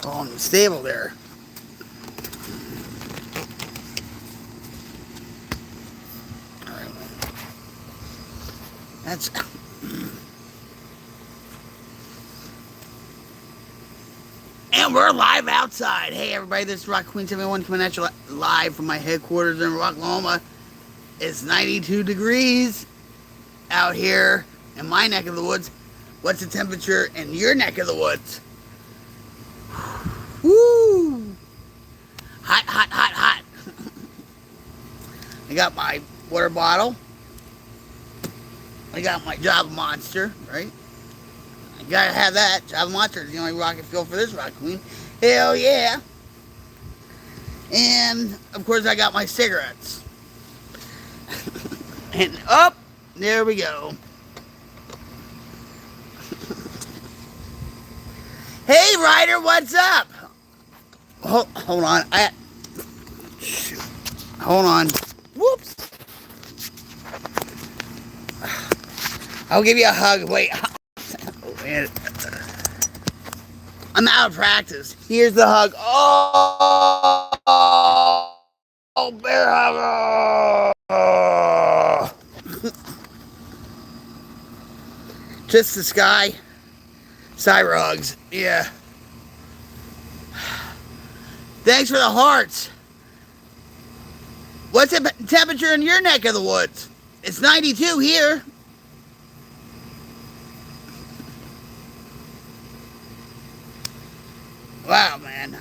on the stable there. All right. That's. And we're live outside. Hey, everybody, this is Rock Queen 71 coming at you live from my headquarters in Rocklahoma. It's 92 degrees out here in my neck of the woods. What's the temperature in your neck of the woods? Woo! Hot, hot, hot, hot. I got my water bottle. I got my Java Monster, right? I gotta have that. Java Monster is the only rocket fuel for this Rock Queen. Hell yeah. And, of course, I got my cigarettes. And up, there we go. Hey, Ryder, what's up? Hold on. Shoot. Hold on. Whoops. I'll give you a hug. Wait. Oh, man. I'm out of practice. Here's the hug. Oh, bear hug. Oh. Just the sky. Cyber hugs. Yeah. Thanks for the hearts. What's the temperature in your neck of the woods? It's 92 here. Wow, man.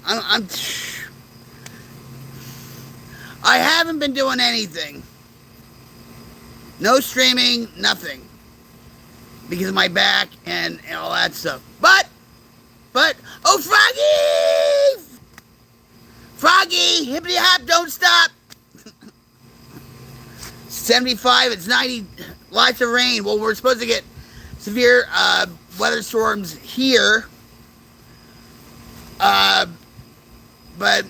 I haven't been doing anything. No streaming, nothing. Because of my back and all that stuff. But, oh, Froggy! Froggy, hippity hop, don't stop. 75, it's 90, lots of rain. Well, we're supposed to get severe weather storms here. But,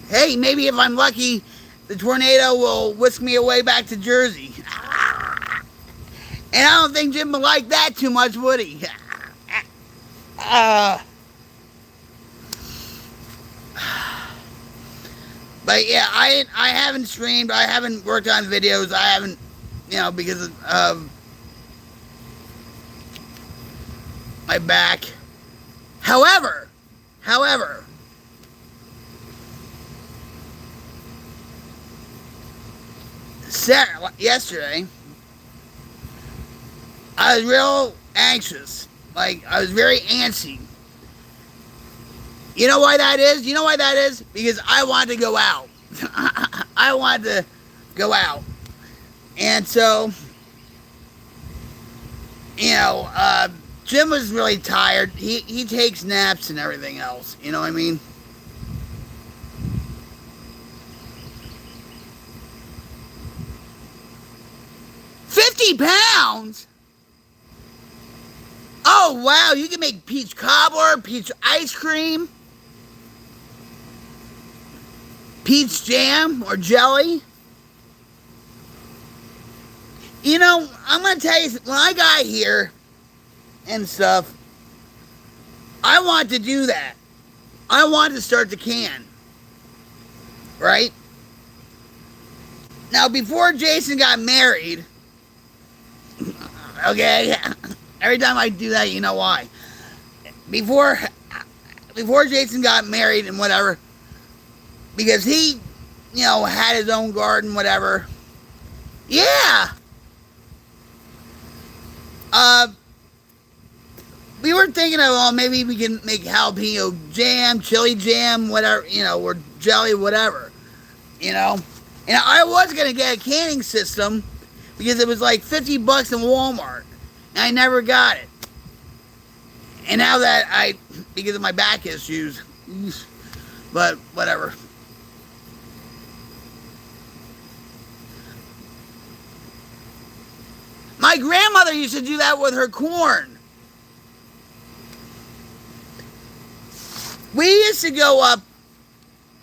hey, maybe if I'm lucky, the tornado will whisk me away back to Jersey. And I don't think Jim would like that too much, would he? But yeah, I haven't streamed. I haven't worked on videos. I haven't, because of my back. However, yesterday, I was real anxious. Like, I was very antsy. You know why that is? Because I wanted to go out. I wanted to go out. And so, Jim was really tired. He takes naps and everything else. You know what I mean? £50? Oh, wow. You can make peach cobbler, peach ice cream, peach jam or jelly. I'm going to tell you, when I got here and stuff, I want to do that. I want to start the can. Right? Now, before Jason got married, okay, every time I do that, you know why. Before Jason got married and whatever, because he, had his own garden, whatever. Yeah. We were thinking of, maybe we can make jalapeno jam, chili jam, whatever, or jelly, whatever, And I was going to get a canning system because it was like $50 in Walmart. And I never got it. And now that because of my back issues, but whatever. My grandmother used to do that with her corn. We used to go up,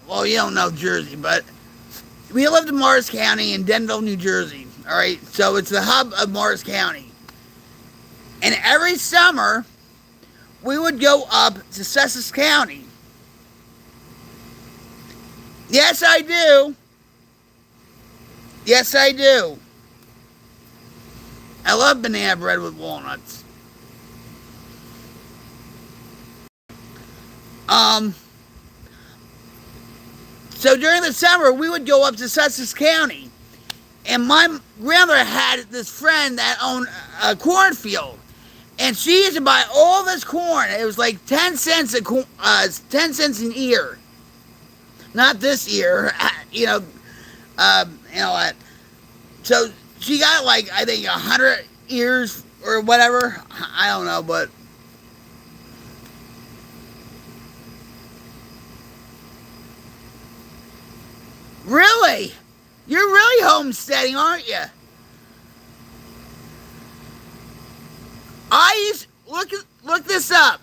well, you don't know Jersey, but we lived in Morris County in Denville, New Jersey. All right, so it's the hub of Morris County. And every summer, we would go up to Sussex County. Yes, I do. Yes, I do. I love banana bread with walnuts. Um, so during the summer, we would go up to Sussex County. And my grandmother had this friend that owned a cornfield. And she used to buy all this corn. It was like 10 cents 10 cents an ear. Not this ear, you know what. So she got like, I think 100 ears or whatever. I don't know, but really? You're really homesteading, aren't you? I used look this up.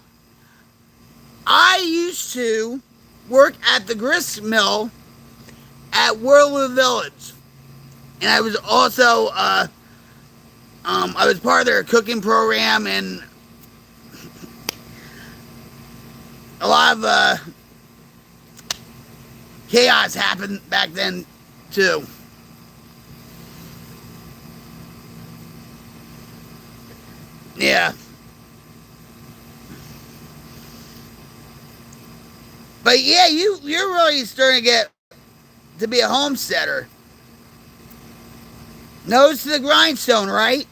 I used to work at the grist mill at Whirlwood Village, and I was also I was part of their cooking program, and a lot of chaos happened back then too. Yeah. But yeah, you're really starting to get to be a homesteader. Nose to the grindstone, right?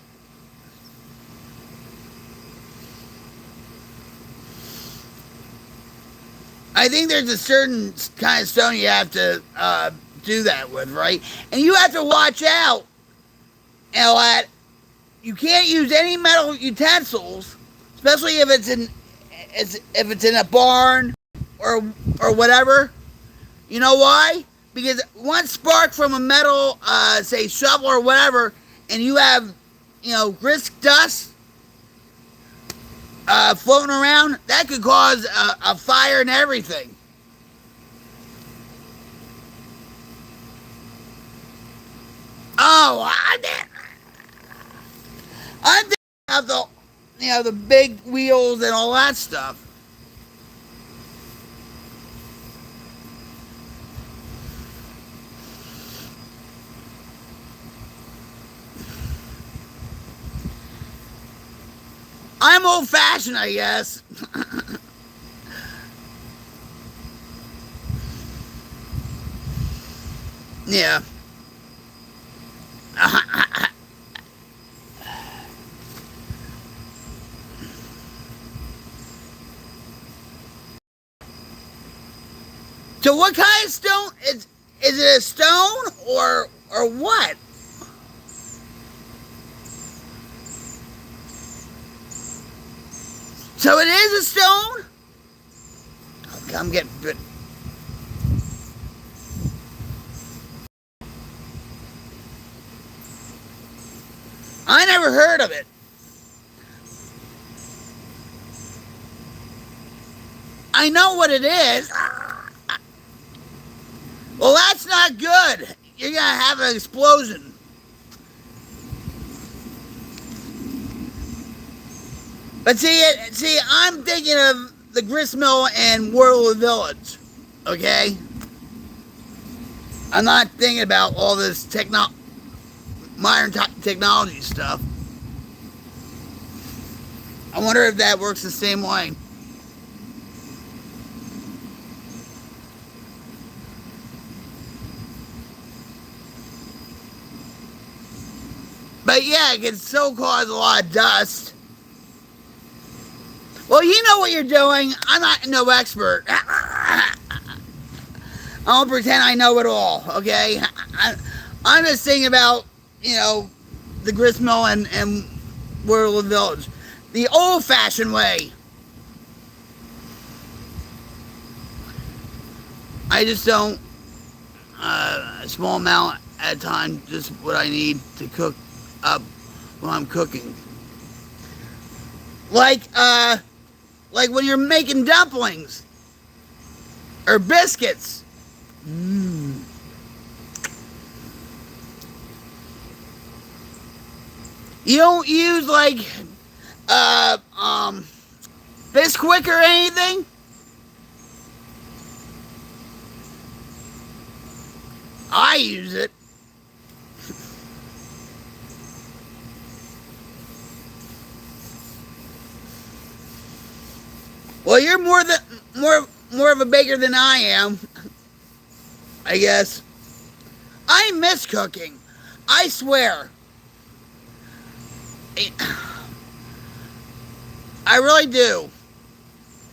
I think there's a certain kind of stone you have to do that with, right? And you have to watch out, that you can't use any metal utensils, especially if it's in a barn or whatever. You know why? Because one spark from a metal, say shovel or whatever, and you have, grist dust floating around, that could cause a fire and everything. Oh, I'm thinking about the big wheels and all that stuff. I'm old fashioned, I guess. Yeah. So what kind of stone is it a stone or what? So it is a stone? Okay, I'm getting good. I never heard of it. I know what it is. Well, that's not good. You're gonna have an explosion. But see, I'm thinking of the grist mill and Whirlwood Village. Okay, I'm not thinking about all this modern technology stuff. I wonder if that works the same way. But yeah, it can so cause a lot of dust. Well, you know what you're doing. I'm not no expert. I don't pretend I know it all, okay? I'm just thinking about, the grist mill and Whirlwood Village. The old-fashioned way. I just don't, a small amount at a time, just what I need to cook up when I'm cooking. Like when you're making dumplings or biscuits. Mm. You don't use like Bisquick or anything? I use it. Well, you're more of a baker than I am, I guess. I miss cooking. I swear. I really do.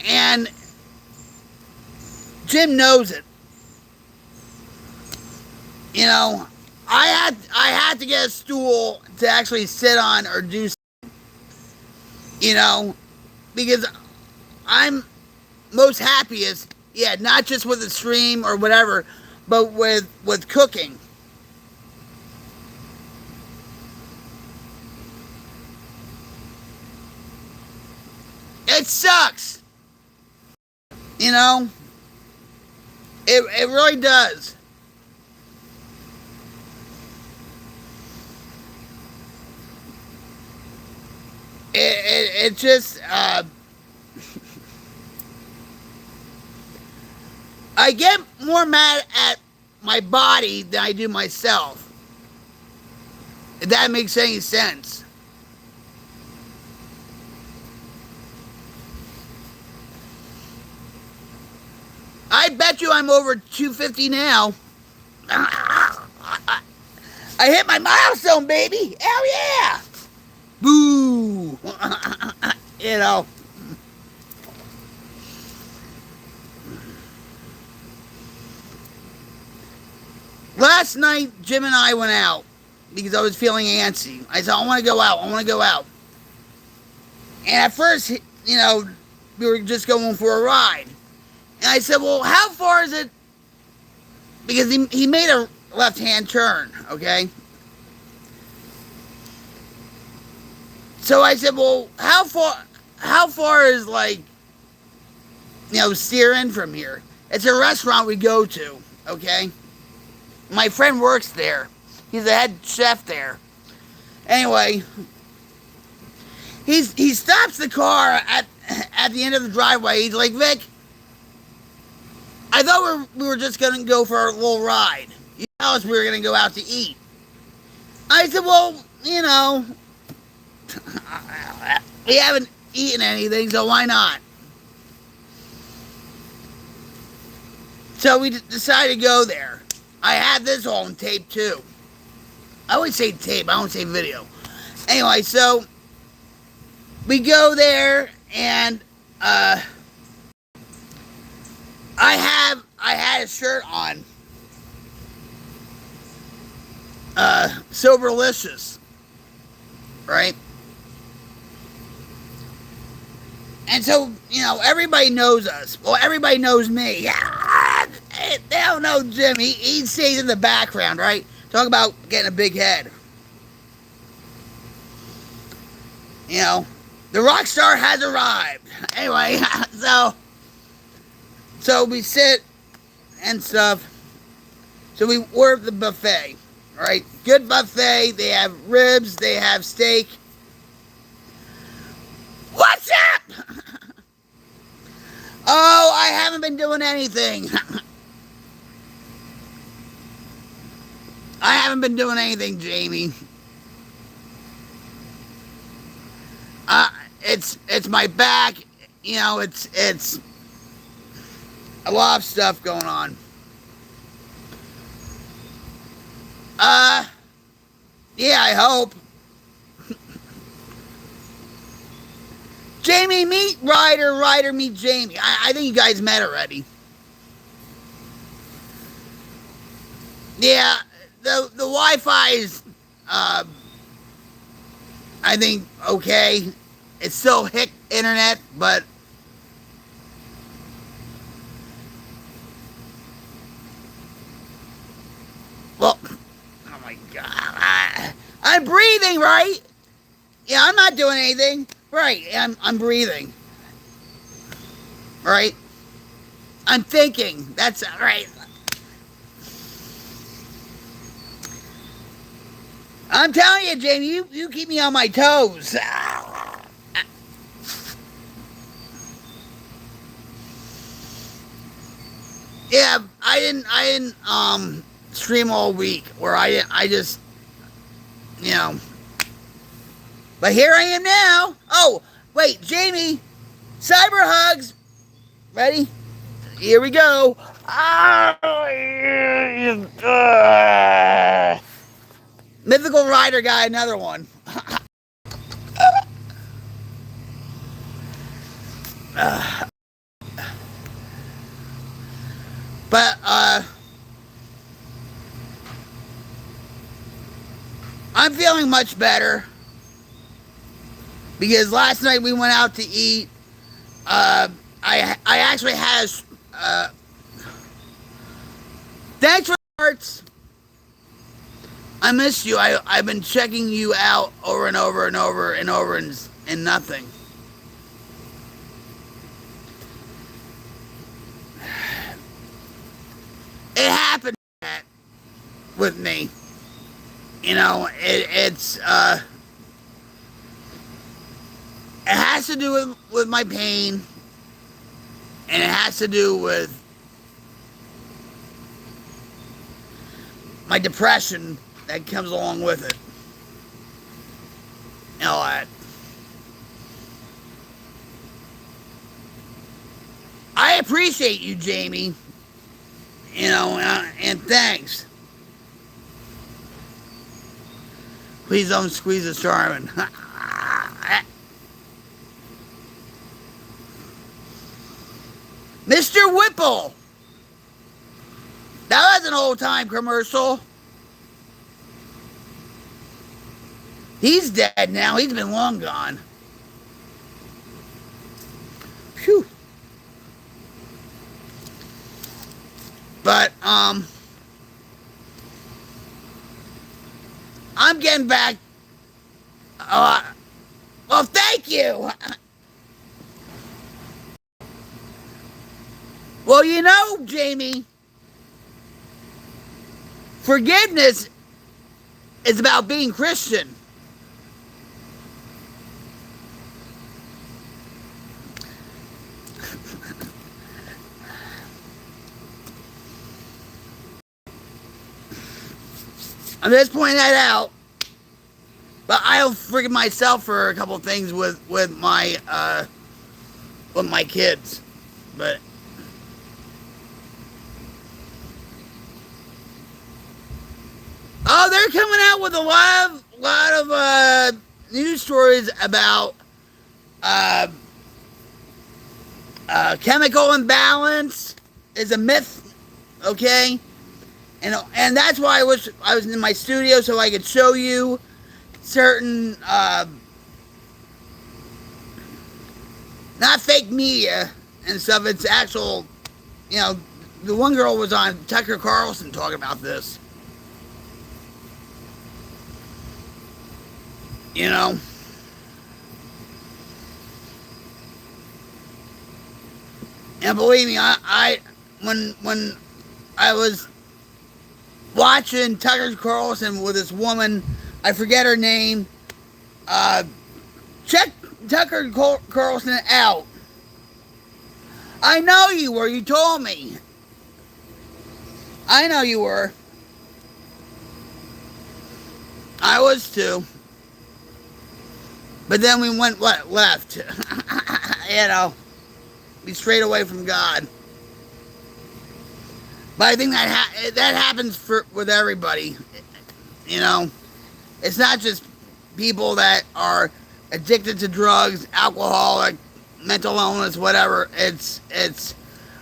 And Jim knows it. You know, I had to get a stool to actually sit on or do, you know, because I'm most happiest, yeah, not just with the stream or whatever, but with cooking. It sucks. You know? It really does. It just I get more mad at my body than I do myself. If that makes any sense. I bet you I'm over 250 now. I hit my milestone, baby. Hell yeah. Boo. You know. Last night, Jim and I went out because I was feeling antsy. I said, I want to go out. I want to go out. And at first, you know, we were just going for a ride. And I said, well, how far is it? Because he made a left-hand turn, okay? So I said, well, how far is, like, you know, steering from here? It's a restaurant we go to, okay? My friend works there. He's the head chef there. Anyway, he stops the car at the end of the driveway. He's like, Vic, I thought we were just going to go for a little ride. You tell us we were going to go out to eat. I said, well, you know, we haven't eaten anything, so why not? So we decided to go there. I had this all on tape, too. I always say tape, I don't say video. Anyway, so we go there, and I had a shirt on. Soberlicious. Right? And so, you know, everybody knows us. Well, everybody knows me. Yeah, they don't know Jim. He stays in the background, right? Talk about getting a big head. You know, the rock star has arrived. Anyway, so we sit and stuff. So we order the buffet, right? Good buffet. They have ribs. They have steak. What's up? Oh, I haven't been doing anything. I haven't been doing anything, Jamie. It's my back. You know, it's a lot of stuff going on. Yeah, I hope. Jamie, meet Ryder. Ryder, meet Jamie. I think you guys met already. Yeah, the Wi-Fi is, I think, okay. It's still hick internet, but well, oh my God, I'm breathing, right? Yeah, I'm not doing anything. Right, I'm breathing. Right? I'm thinking. That's right. I'm telling you, Jamie, you keep me on my toes. Yeah, I didn't stream all week where I just, you know, but here I am now. Oh, wait, Jamie, cyber hugs. Ready? Here we go. Mythical Rider got another one. But I'm feeling much better because last night we went out to eat. Uh, I actually had a. Thanks for the hearts. I missed you. I've been checking you out over and over and over and over and nothing. It happened with me. You know, it has to do with my pain, and it has to do with my depression that comes along with it. You know what? I appreciate you, Jamie. You know, and thanks. Please don't squeeze the Charmin. Mr. Whipple. That was an old time commercial. He's dead now. He's been long gone. Phew. But I'm getting back. Well, thank you. Well, you know, Jamie, forgiveness is about being Christian. I'm just pointing that out. But I'll forgive myself for a couple of things with my kids. But oh, they're coming out with a lot of news stories about uh, chemical imbalance is a myth. Okay, and that's why I wish I was in my studio so I could show you certain not fake media and stuff. It's actual, you know. The one girl was on Tucker Carlson talking about this. You know, and believe me, I when I was watching Tucker Carlson with this woman, I forget her name. Check Tucker Carlson out. I know you were. You told me. I know you were. I was too. But then we went left. You know, be straight away from God. But I think that happens with everybody. You know, it's not just people that are addicted to drugs, alcoholic, mental illness, whatever. It's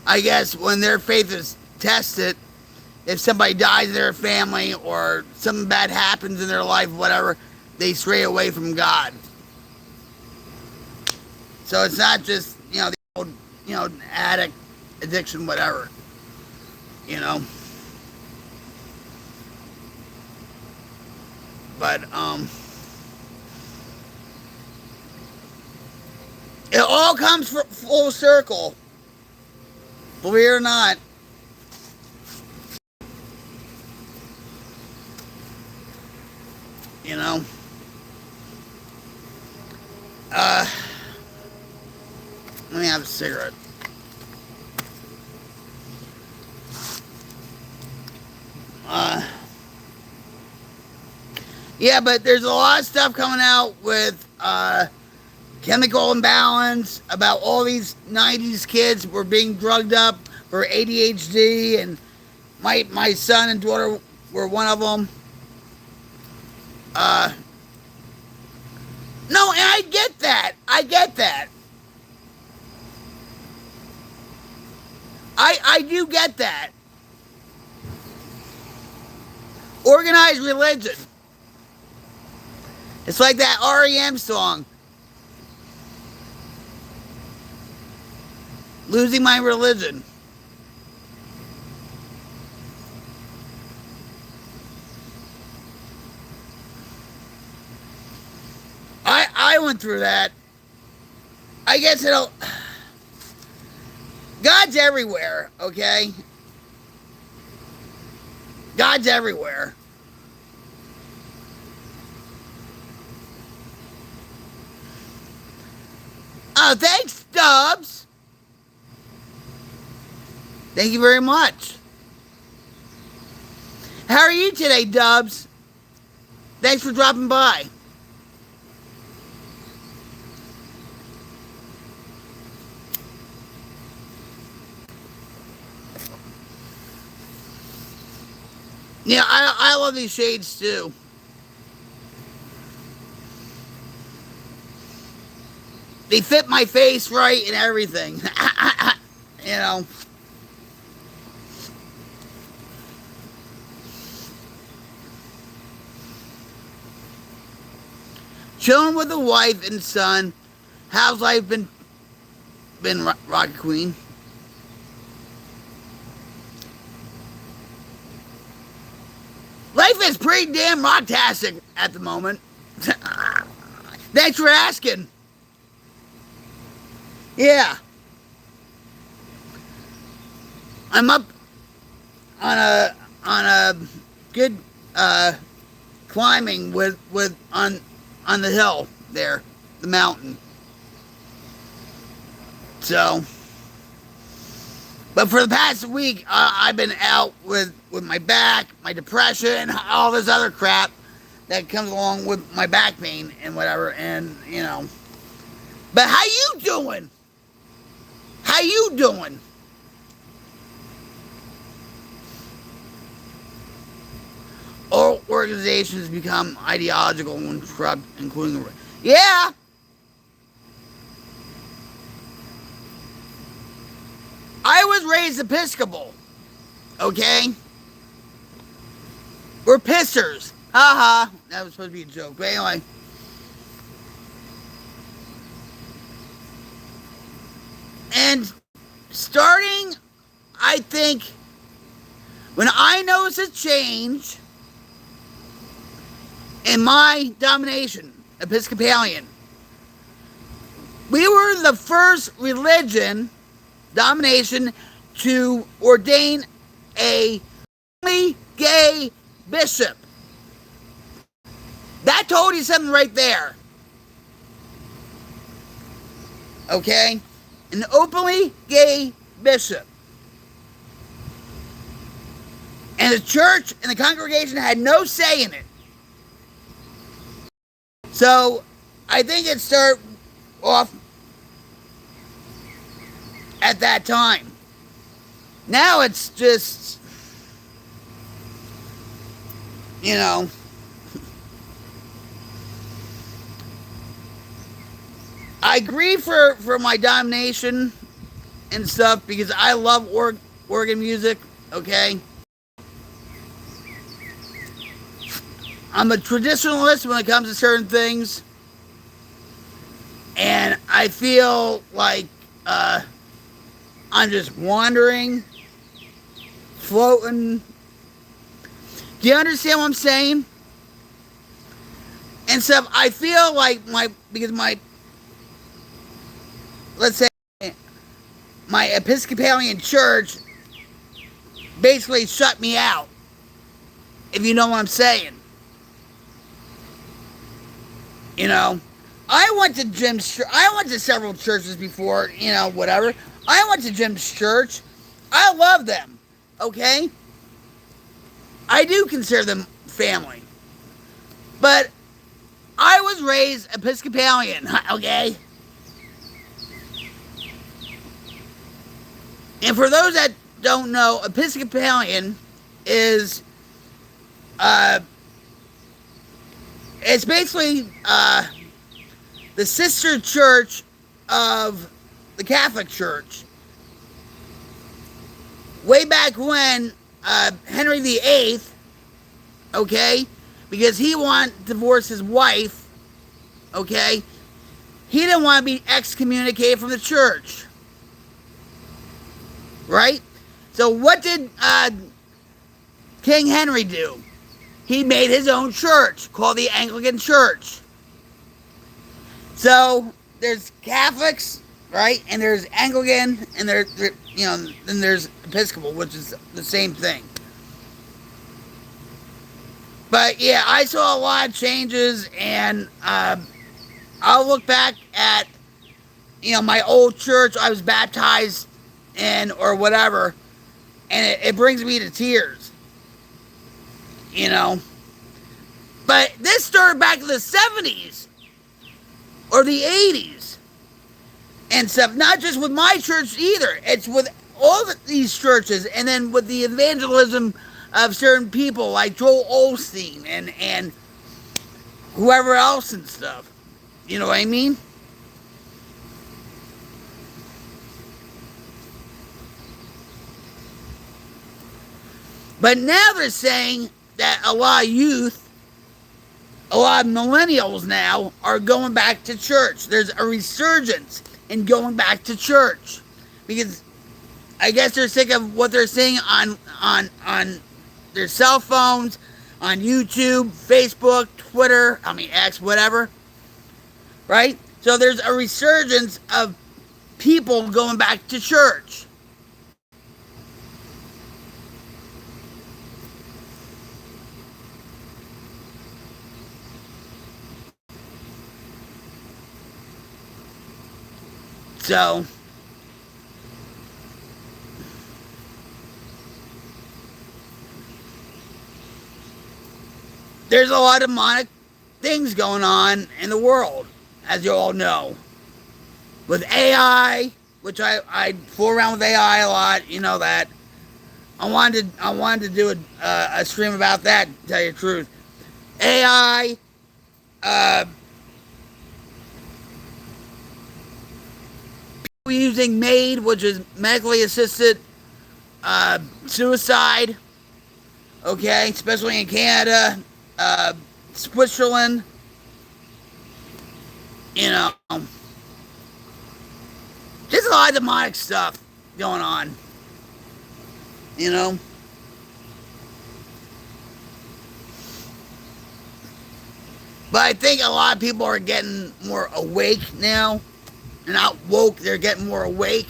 I guess when their faith is tested, if somebody dies in their family or something bad happens in their life, whatever, they stray away from God. So it's not just, you know, the old, you know, addict, addiction, whatever. You know. But it all comes full circle. Believe it or not. You know. Let me have a cigarette. Yeah, but there's a lot of stuff coming out with chemical imbalance about all these 90s kids were being drugged up for ADHD, and my son and daughter were one of them. No, and I get that. I get that. I do get that. Organized religion. It's like that REM song. Losing my religion. I went through that. I guess it'll. God's everywhere, okay? God's everywhere. Oh, thanks, Dubs. Thank you very much. How are you today, Dubs? Thanks for dropping by. Yeah, I love these shades too. They fit my face right and everything. You know. Chilling with a wife and son. How's life been Rocket Queen? Life is pretty damn rocktastic at the moment. Thanks for asking. Yeah. I'm up on a good climbing with on the hill there, the mountain. So, but for the past week, I've been out with my back, my depression, all this other crap that comes along with my back pain and whatever, and you know. But how you doing? How you doing? All organizations become ideological and corrupt, including... Yeah! I was raised Episcopal, okay? We're pissers. Haha. That was supposed to be a joke, but anyway. And starting, I think, when I noticed a change in my domination, Episcopalian, we were the first religion, domination, to ordain a gay bishop. That told you something right there. Okay? An openly gay bishop. And the church and the congregation had no say in it. So, I think it started off at that time. Now it's just, you know, I agree for my domination and stuff because I love organ music, okay? I'm a traditionalist when it comes to certain things. And I feel like I'm just wandering, floating. Do you understand what I'm saying? And stuff, I feel like let's say, my Episcopalian church basically shut me out, if you know what I'm saying. You know, I went to several churches before, you know, whatever. I went to Jim's church. I love them, okay? I do consider them family. But I was raised Episcopalian, okay? And for those that don't know, Episcopalian is, it's basically the sister church of the Catholic Church. Way back when Henry VIII, okay, because he wanted to divorce his wife, okay, he didn't want to be excommunicated from the church, right? So what did King Henry do? He made his own church called the Anglican Church. So there's Catholics, right, and there's Anglican, and then there's Episcopal, which is the same thing. But yeah, I saw a lot of changes, and I'll look back at my old church I was baptized in or whatever, and it brings me to tears. But this started back in the 70s or the 80s and stuff. Not just with my church either. It's with all these churches, and then with the evangelism of certain people like Joel Osteen and whoever else and stuff. You know what I mean? But now they're saying that a lot of youth, a lot of millennials now are going back to church. There's a resurgence in going back to church because I guess they're sick of what they're seeing on their cell phones, on YouTube, Facebook, Twitter, X, whatever, right? So there's a resurgence of people going back to church. So there's a lot of demonic things going on in the world, as you all know. With AI, which I fool around with AI a lot, you know that. I wanted to do a stream about that, to tell you the truth. AI, people using MAID, which is medically assisted suicide, okay, especially in Canada, Switzerland, just a lot of demonic stuff going on, But I think a lot of people are getting more awake now. They're not woke, they're getting more awake.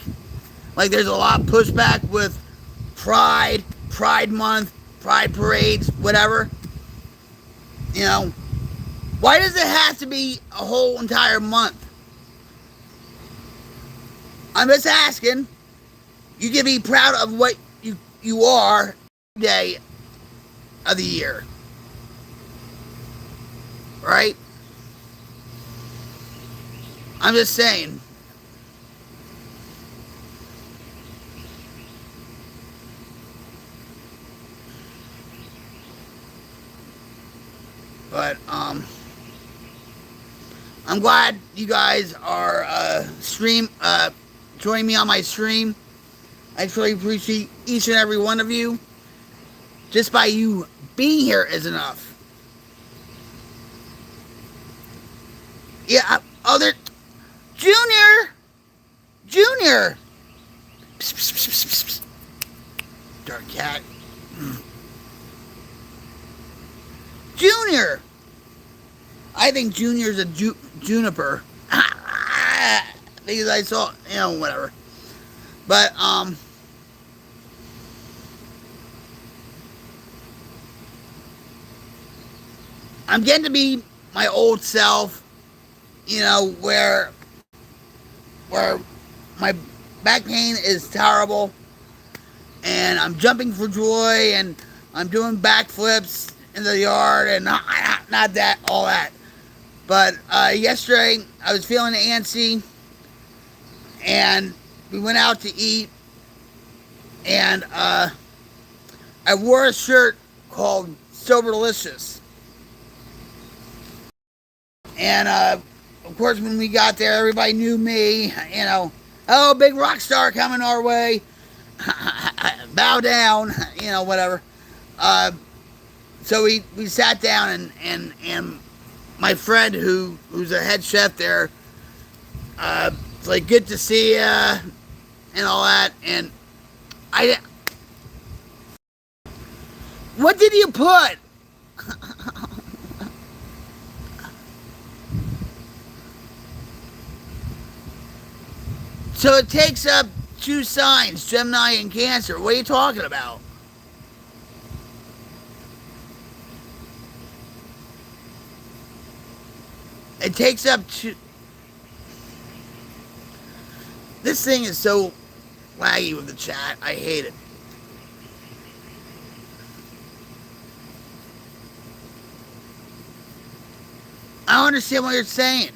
Like there's a lot of pushback with Pride Month, Pride parades, whatever. Why does it have to be a whole entire month? I'm just asking. You can be proud of what you are every day of the year. Right? I'm just saying. But I'm glad you guys are joining me on my stream. I truly appreciate each and every one of you. Just by you being here is enough. Yeah, other Junior. Psst, psst, psst, psst, psst. Dark cat. Junior. I think Junior's a juniper. Because I saw, whatever. But, I'm getting to be my old self, where my back pain is terrible, and I'm jumping for joy, and I'm doing backflips in the yard and not that, all that. But yesterday, I was feeling antsy, and we went out to eat, and I wore a shirt called Soberlicious. And of course, when we got there, everybody knew me. You know, oh, big rock star coming our way. Bow down, you know, whatever. So we sat down, and my friend who's a head chef there, was like, good to see ya, and all that. And I, what did you put? So it takes up two signs, Gemini and Cancer. What are you talking about? It takes up two. This thing is so laggy with the chat. I hate it. I don't understand what you're saying.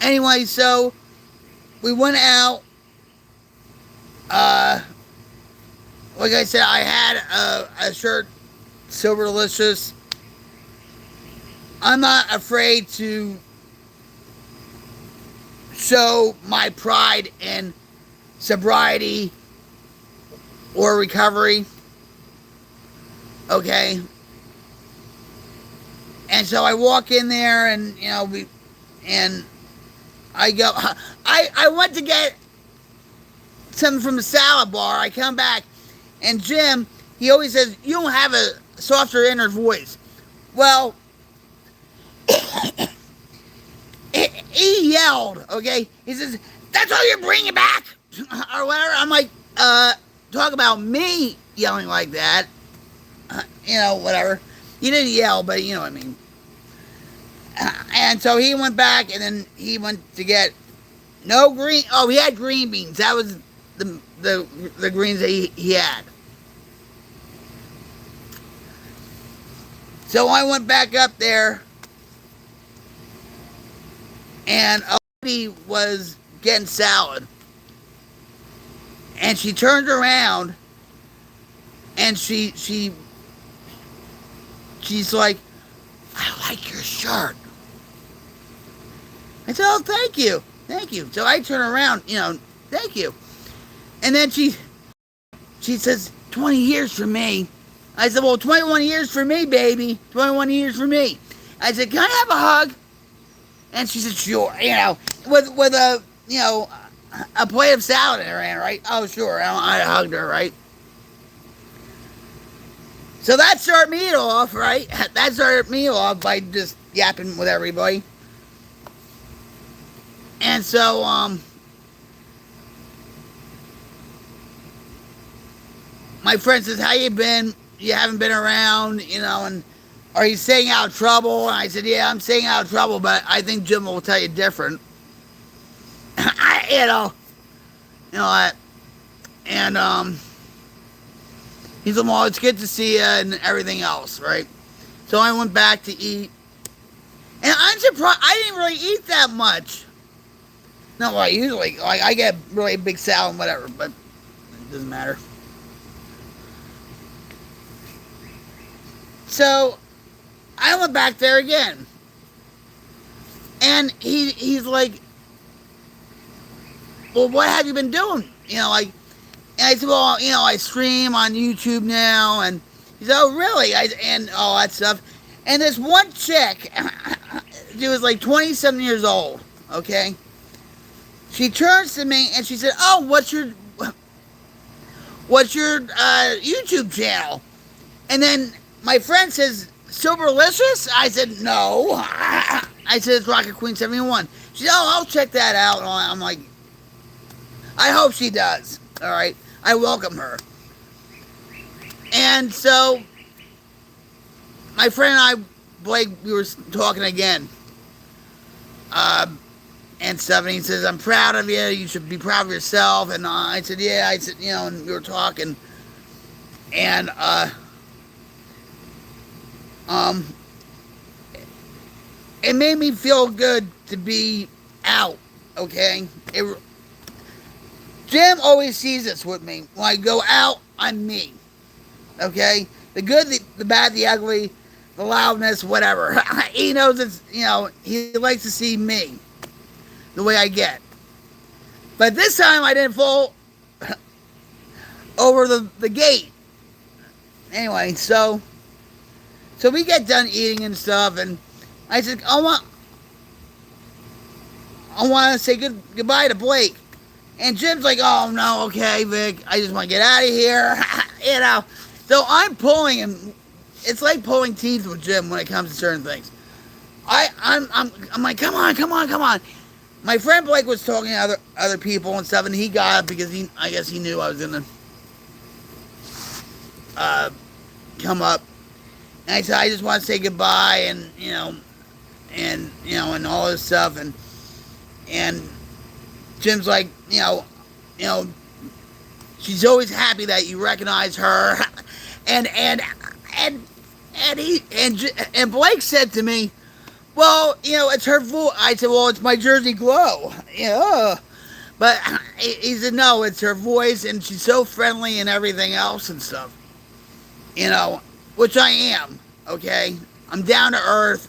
Anyway, so we went out. Like I said, I had a shirt, Soberlicious. I'm not afraid to show my pride in sobriety or recovery. Okay? And so I walk in there, and, you know, and I go, I went to get something from the salad bar. I come back, and Jim, he always says, you don't have a softer inner voice. Well, he yelled, okay? He says, that's all you're bringing back? Or whatever. I'm like, talk about me yelling like that. You know, whatever. He didn't yell, but you know what I mean. And so he went back, and then he went to get no green. Oh, he had green beans. That was the greens that he had. So I went back up there, and a lady was getting salad, and she turned around, and she's like, I like your shirt. I said, oh, thank you. Thank you. So I turn around, you know, thank you. And then she says, 20 years for me. I said, well, 21 years for me, baby. 21 years for me. I said, can I have a hug? And she said, sure. You know, with a, you know, a plate of salad in her hand, right? Oh, sure. I hugged her, right? So that started me off, right? That started me off by just yapping with everybody. And so, my friend says, how you been? You haven't been around, you know, and are you staying out of trouble? And I said, yeah, I'm staying out of trouble, but I think Jim will tell you different. You know that. And, he said, well, it's good to see you and everything else, right? So I went back to eat. And I'm surprised, I didn't really eat that much. Not what I usually, like, I get really big salad and whatever, but it doesn't matter. So I went back there again. And he's like, well, what have you been doing? You know, like, and I said, well, you know, I stream on YouTube now. And he said, oh, really? And all that stuff. And this one chick, she was like 27 years old, okay? She turns to me and she said, oh, what's your YouTube channel? And then my friend says, Soberlicious? I said, no. I said, it's Rocket Queen 71. She said, oh, I'll check that out. And I'm like, I hope she does. All right. I welcome her. And so, my friend and I, Blake, we were talking again. and stuff. And he says, I'm proud of you. You should be proud of yourself. And I said, yeah. I said, and we were talking. And, it made me feel good to be out, okay? Jim always sees this with me. When I go out, I'm me, okay? The good, the bad, the ugly, the loudness, whatever. He knows it's, he likes to see me the way I get. But this time I didn't fall over the gate. Anyway, so we get done eating and stuff, and I said, I want to say goodbye to Blake. And Jim's like, oh, no, okay, Vic, I just want to get out of here, So I'm pulling him. It's like pulling teeth with Jim when it comes to certain things. I'm like, come on. My friend Blake was talking to other people and stuff, and he got up because I guess he knew I was going to come up. And I said, I just want to say goodbye, and and all this stuff, and Jim's like, she's always happy that you recognize her, and Blake said to me, well, it's her voice. I said, well, it's my Jersey glow, but he said, no, it's her voice, and she's so friendly and everything else and stuff, which I am, okay. I'm down to earth,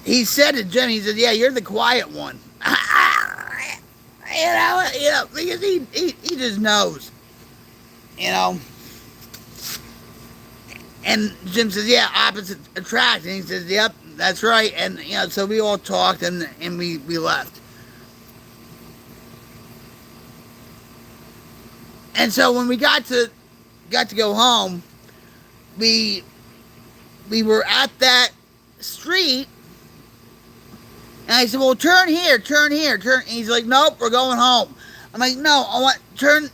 he said to Jim, he said, yeah, you're the quiet one. Because he just knows, And Jim says, yeah, opposite attract. And he says, yep, that's right. And, so we all talked and we left. And so when we got to go home, we were at that street, and I said, well, turn here. And he's like, nope, we're going home. I'm like, no, I want turn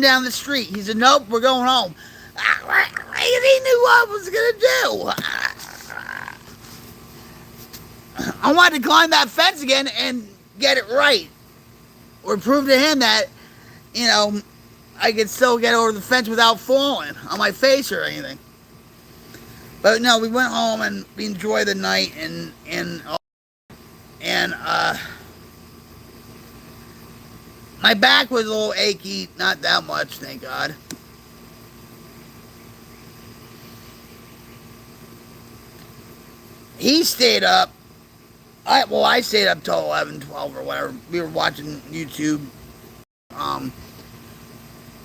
down the street. He said, nope, we're going home. He knew what I was gonna do. I wanted to climb that fence again and get it right, or prove to him that, I could still get over the fence without falling on my face or anything. But no, we went home and we enjoyed the night, and my back was a little achy, not that much, thank God. He stayed up. I stayed up till 11, 12 or whatever. We were watching YouTube.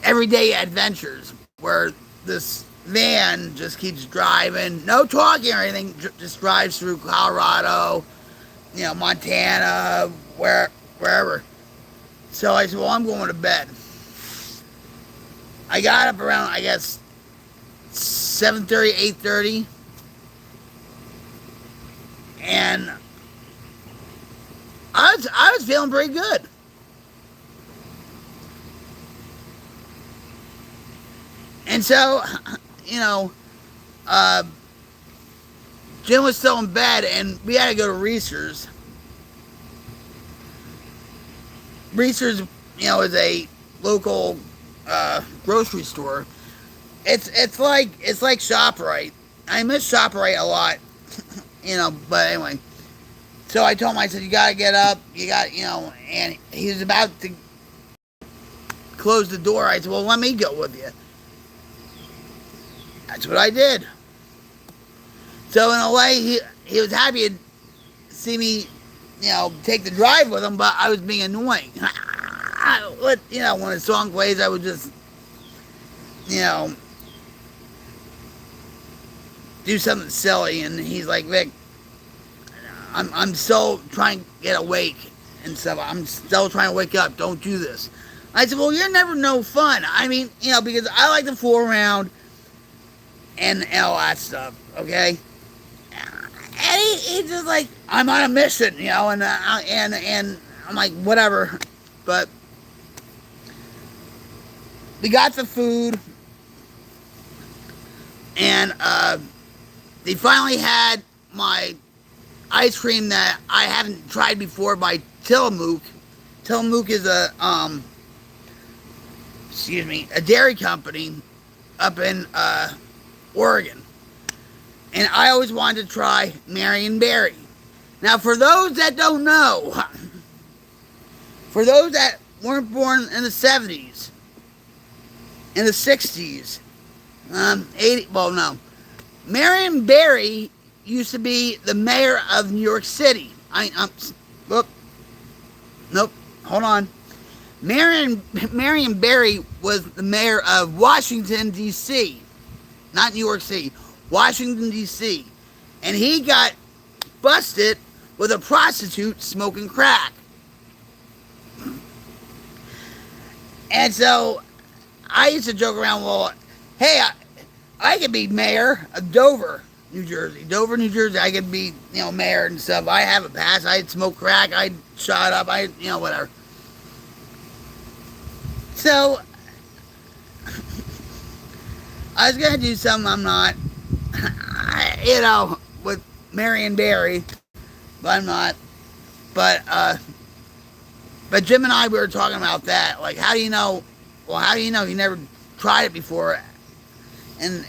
Everyday adventures, where this van just keeps driving, no talking or anything, just drives through Colorado, Montana, wherever. So I said, well, I'm going to bed. I got up around, I guess, 7:30, 8:30, and I was feeling pretty good. And so, Jim was still in bed, and we had to go to Reese's. Reese's, is a local grocery store. It's like ShopRite. I miss ShopRite a lot, But anyway, so I told him, I said, you gotta get up. You got, and he was about to close the door. I said, well, let me go with you. That's what I did. So in a way, he was happy to see me, take the drive with him, but I was being annoying. When the song plays, I would just, do something silly, and he's like, Vic, I'm still trying to get awake and stuff. I'm still trying to wake up. Don't do this. I said, well, you're never no fun. I mean, because I like to fool around and all that stuff, okay? And he's just like, I'm on a mission, and I'm like, whatever. But we got the food. And they finally had my ice cream that I haven't tried before by Tillamook. Tillamook is a dairy company up in Oregon. And I always wanted to try Marion Berry. Now, for those that don't know, for those that weren't born in the 70s, in the 60s, 80, well, no. Marion Berry used to be the mayor of New York City. Nope, hold on. Marion Berry was the mayor of Washington, D.C., not New York City, Washington, D.C., and he got busted with a prostitute smoking crack. And so I used to joke around, well, hey, I could be mayor of Dover, New Jersey. Dover, New Jersey, I could be, mayor and stuff. I have a pass. I'd smoke crack. I'd shot up. Whatever. So, I was going to do something I'm not, with Marion Berry, but I'm not. But Jim and I, we were talking about that. Like, how do you know? Well, how do you know? You never tried it before. And,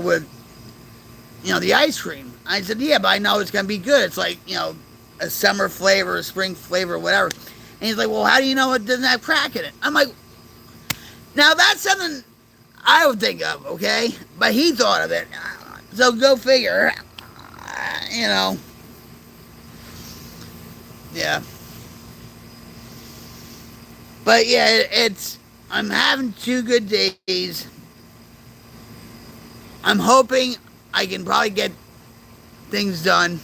with, the ice cream. I said, yeah, but I know it's going to be good. It's like, a summer flavor, a spring flavor, whatever. And he's like, well, how do you know it doesn't have crack in it? I'm like, now that's something I would think of, okay? But he thought of it. So go figure. Yeah. But yeah, I'm having 2 good days. I'm hoping I can probably get things done.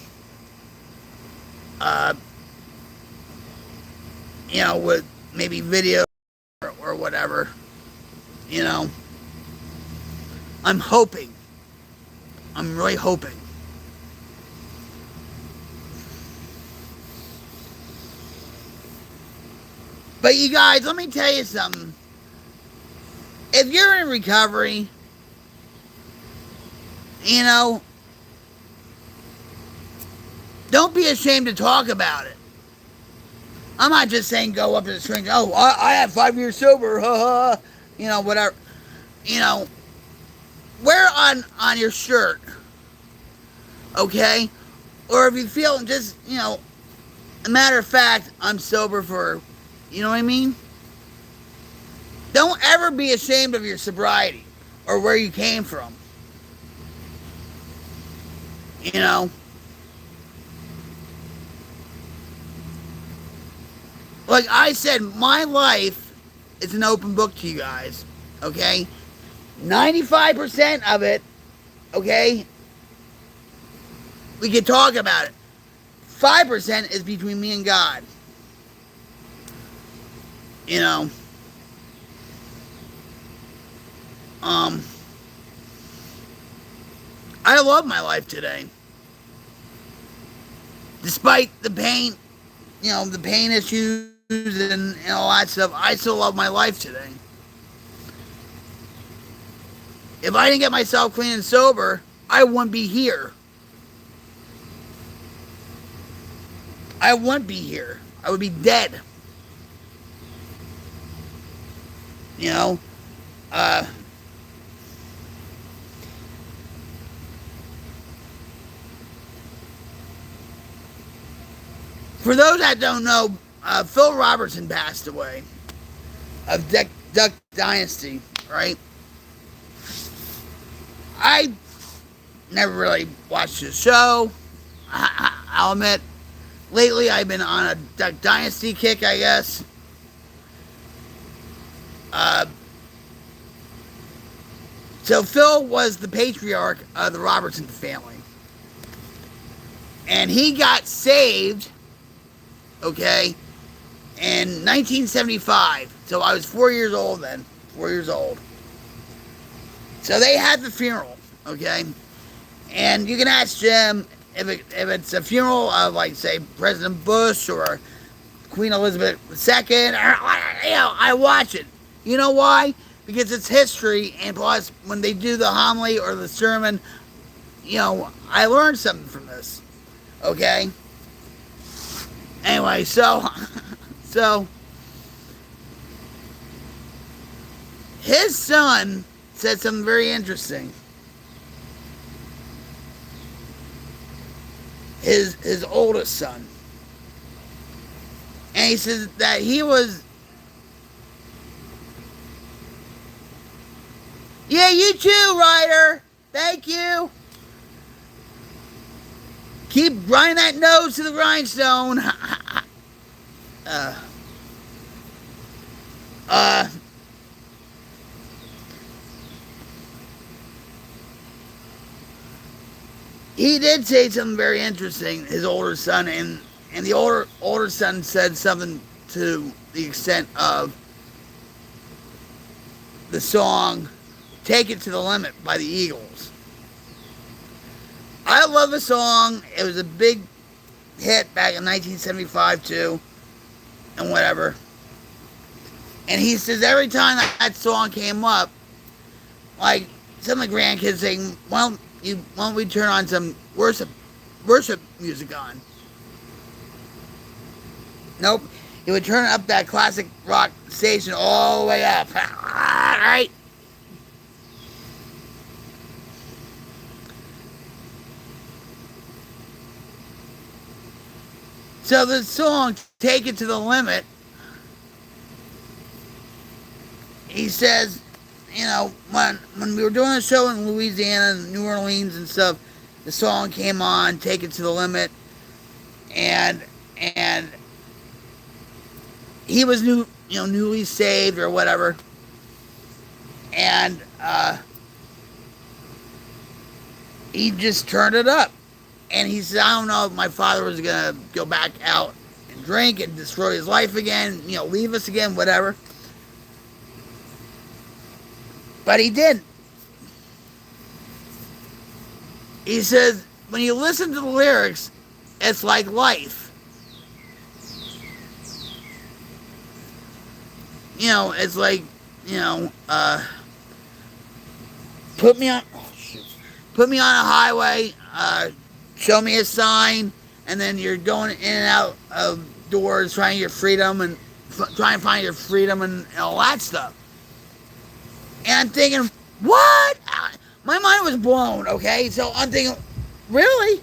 With maybe video or whatever. I'm hoping. I'm really hoping. But you guys, let me tell you something. If you're in recovery, don't be ashamed to talk about it. I'm not just saying go up to the stranger, oh, I have 5 years sober, whatever. Wear on your shirt, okay? Or if you feel just, a matter of fact, I'm sober for, you know what I mean? Don't ever be ashamed of your sobriety or where you came from. Like I said, my life is an open book to you guys, okay? 95% of it, okay, we can talk about it. 5% is between me and God. I love my life today. Despite the pain, the pain issues and all that stuff, I still love my life today. If I didn't get myself clean and sober, I wouldn't be here. I wouldn't be here. I would be dead. For those that don't know, Phil Robertson passed away of Duck Dynasty, right? I never really watched the show. I'll admit, lately I've been on a Duck Dynasty kick, I guess. So Phil was the patriarch of the Robertson family. And he got saved, okay, in 1975. So I was 4 years old then. 4 years old. So they had the funeral, okay? And you can ask Jim if it's a funeral of, like, say, President Bush or Queen Elizabeth II. I watch it. You know why? because it's history, and plus, when they do the homily or the sermon, I learned something from this. Okay? Anyway, so his son said something very interesting. His oldest son. And he says that he was... Yeah, you too, Ryder. Thank you. Keep grinding that nose to the grindstone. He did say something very interesting, his older son, and the older son said something to the extent of the song "Take It to the Limit" by the Eagles. I love the song. It was a big hit back in 1975 too, and whatever. And he says every time that song came up, like some of the grandkids saying, why don't we turn on some worship music on? Nope. He would turn up that classic rock station all the way up. Alright? So the song "Take It to the Limit," he says, when we were doing a show in Louisiana, New Orleans and stuff, the song came on, "Take It to the Limit," and he was newly saved or whatever, and he just turned it up, and he said, I don't know if my father was gonna go back out and drink and destroy his life again, leave us again, whatever. But he didn't. He says, when you listen to the lyrics, it's like life. It's like, put me on a highway, show me a sign, and then you're going in and out of doors trying your freedom and trying to find your freedom and all that stuff. And I'm thinking, what? My mind was blown, okay? So I'm thinking, really?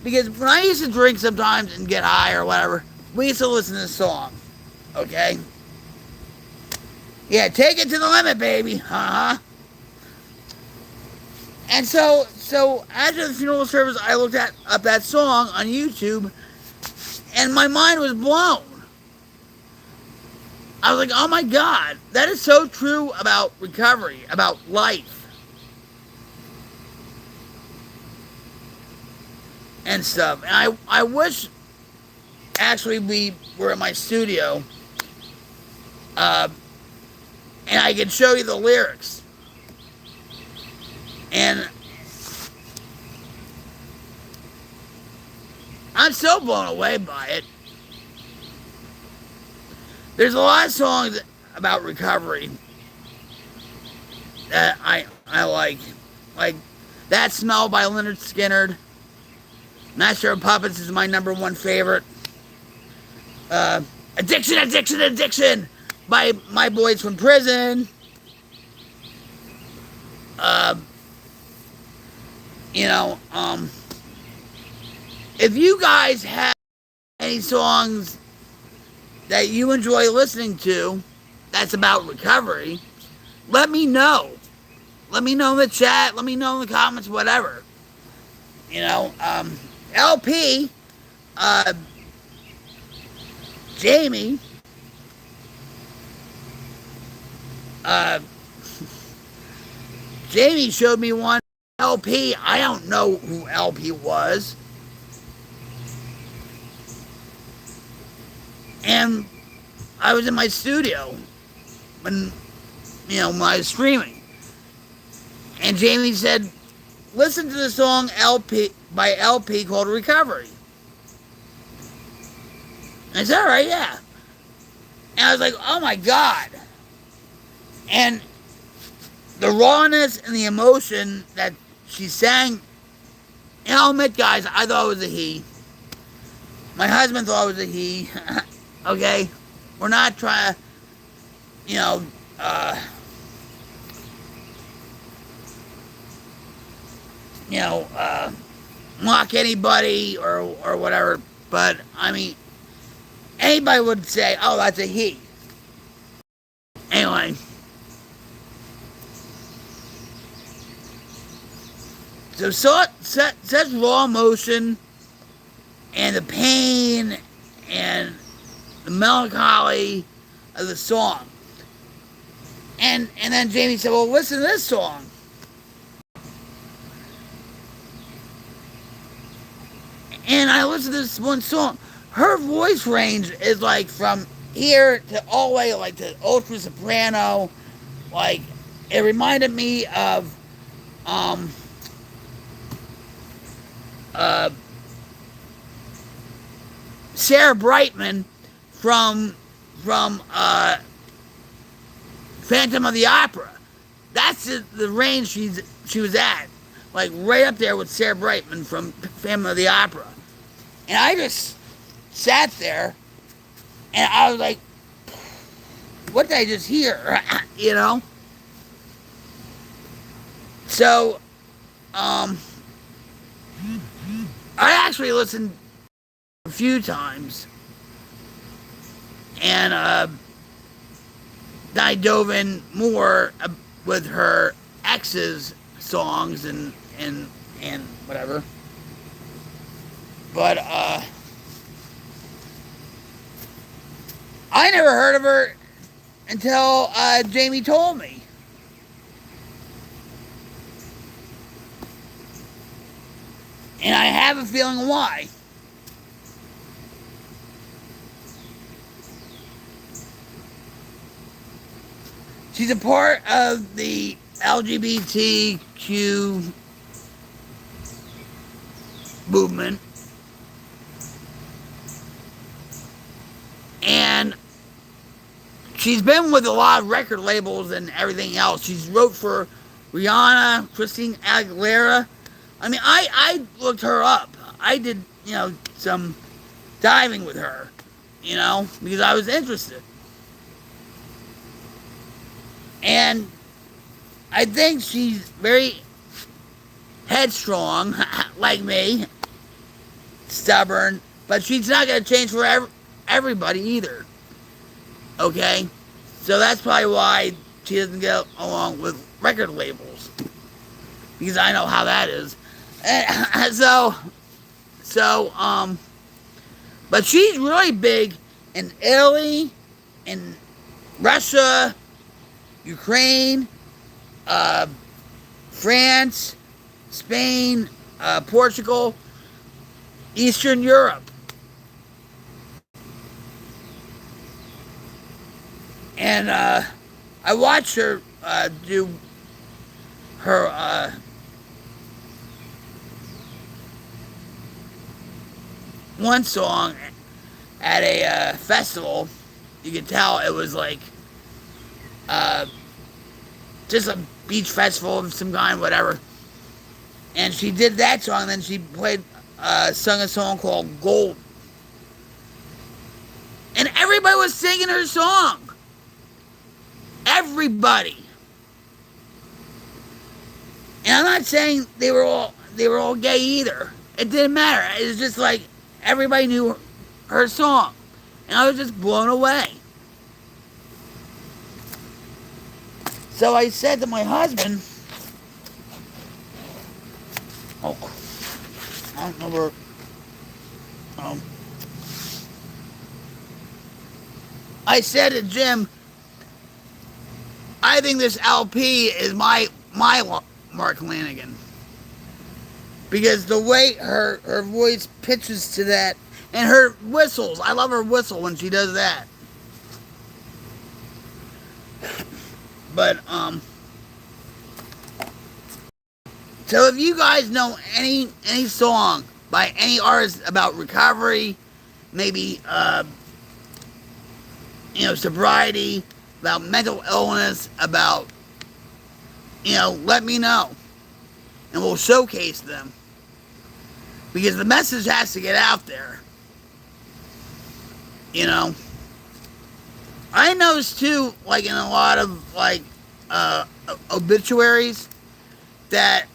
Because when I used to drink sometimes and get high or whatever, we used to listen to this song, okay? Yeah, take it to the limit, baby. Uh-huh. And so after the funeral service, I looked up that song on YouTube, and my mind was blown. I was like, oh my God, that is so true about recovery, about life. And stuff. And I wish, actually, we were in my studio, and I could show you the lyrics. And I'm so blown away by it. There's a lot of songs about recovery that I like. Like That Smell by Leonard Skinner. Master of Puppets is my number one favorite. Addiction, Addiction, Addiction by My Boys from Prison. If you guys have any songs that you enjoy listening to that's about recovery, let me know. Let me know in the chat. Let me know in the comments, whatever. LP, Jamie, Jamie showed me one LP. I don't know who LP was. And I was in my studio when I was streaming. And Jamie said, listen to the song LP by LP called Recovery. And I said, all right, yeah. And I was like, oh my God. And the rawness and the emotion that she sang. And I'll admit, guys, I thought it was a he. My husband thought it was a he. Okay? We're not trying to, you know, uh, you know, mock anybody or whatever. But, I mean, anybody would say, oh, that's a he. Anyway. So, such raw emotion and the pain and the melancholy of the song. And then Jamie said, well, listen to this song. And I listened to this one song. Her voice range is like from here to all the way like to ultra soprano. Like, it reminded me of uh, Sarah Brightman from Phantom of the Opera. That's the range she was at, like right up there with Sarah Brightman from Phantom of the Opera. And I just sat there, and I was like, "What did I just hear?" You know. So, I actually listened a few times, and I dove in more with her ex's songs and whatever. But I never heard of her until Jamie told me. And I have a feeling why. She's a part of the LGBTQ movement. And she's been with a lot of record labels and everything else. She's wrote for Rihanna, Christina Aguilera. I mean, I looked her up. I did, some diving with her, because I was interested. And I think she's very headstrong, like me, stubborn, but she's not going to change for everybody either. Okay? So that's probably why she doesn't get along with record labels. Because I know how that is. And but she's really big in Italy, in Russia, Ukraine, France, Spain, Portugal, Eastern Europe. And I watched her do her one song at a festival. You could tell it was like just a beach festival of some kind, whatever. And she did that song, and then she sung a song called Gold. And everybody was singing her song. Everybody. And I'm not saying they were all gay either. It didn't matter. It was just like everybody knew her song. And I was just blown away. So I said to my husband, I don't know where, I said to Jim, I think this LP is my Mark Lanigan. Because the way her voice pitches to that, and her whistles, I love her whistle when she does that. But, so if you guys know any song by any artist about recovery, maybe, sobriety, about mental illness, about let me know, and we'll showcase them because the message has to get out there. You know, I noticed too, like in a lot of obituaries, that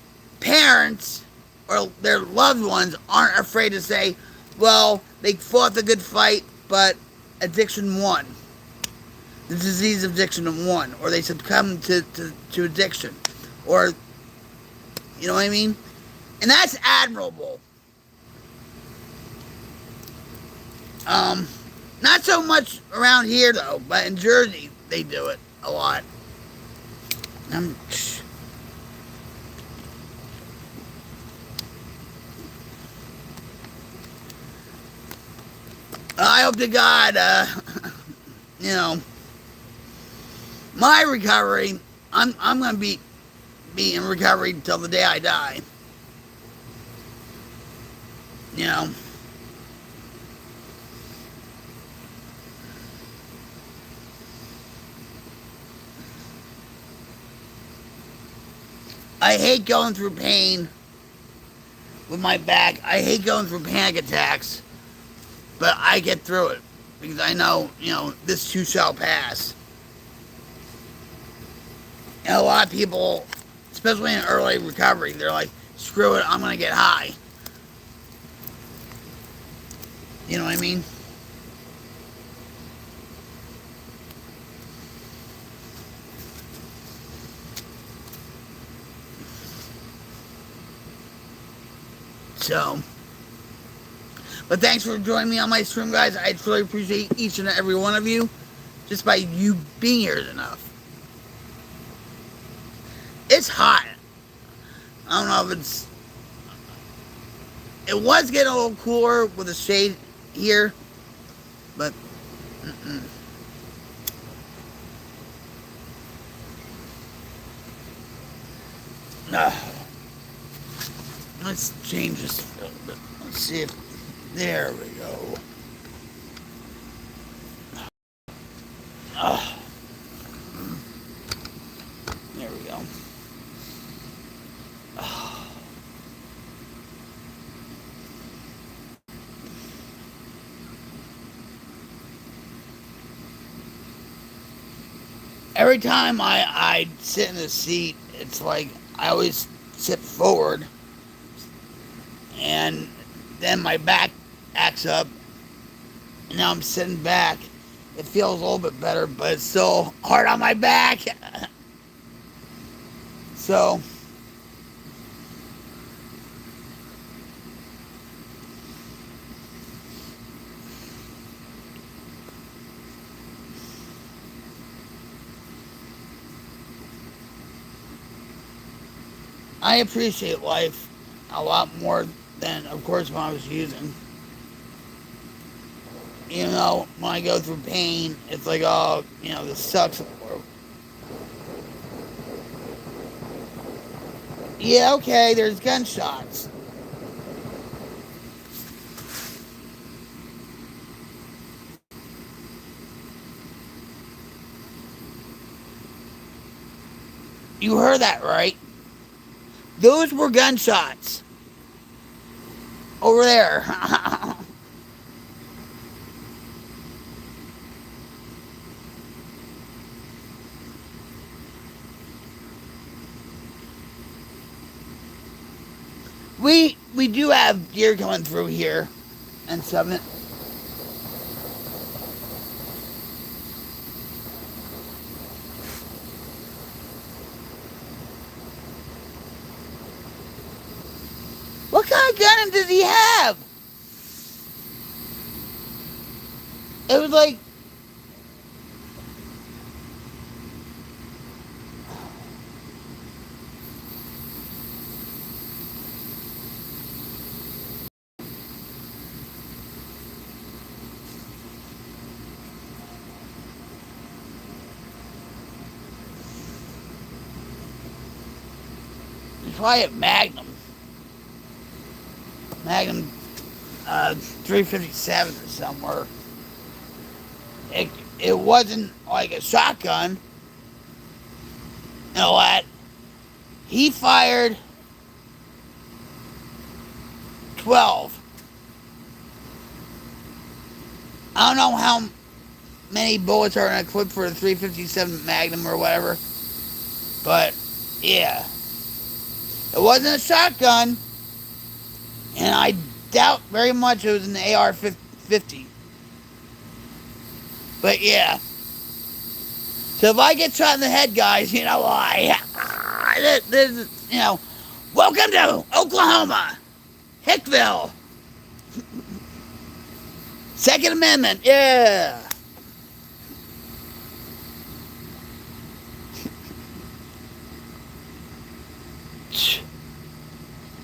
parents or their loved ones aren't afraid to say, "Well, they fought the good fight, but addiction won. The disease of addiction won, or they succumbed to addiction, or you know what I mean." And that's admirable. Um, Not so much around here though, but in Jersey they do it a lot. I'm, I hope to God, you know, my recovery. I'm gonna be in recovery until the day I die. You know. I hate going through pain with my back. I hate going through panic attacks, but I get through it because I know, this too shall pass. And a lot of people, especially in early recovery, they're like, screw it, I'm going to get high. You know what I mean? So, but thanks for joining me on my stream, guys. I truly appreciate each and every one of you. Just by you being here is enough. It's hot. I don't know if it was getting a little cooler with the shade here, but let's change this a little bit. Let's see if, there we go. There we go. Every time I sit in the seat, it's like I always sit forward, and then my back acts up, and now I'm sitting back. It feels a little bit better, but it's still hard on my back. So, I appreciate life a lot more than, of course, when I was using. When I go through pain, it's like, oh, this sucks. Yeah, okay, there's gunshots. You heard that right. Those were gunshots. Over there. we do have deer coming through here and something. What kind of gun does he have? It was like, try it Magnum. Magnum 357 or somewhere. It wasn't like a shotgun and all that, he fired 12. I don't know how many bullets are in a clip for a 357 Magnum or whatever, but yeah, it wasn't a shotgun, and I doubt very much it was an AR-50. But yeah, so if I get shot in the head, guys, you know why? This, welcome to Oklahoma, Hickville, Second Amendment, yeah.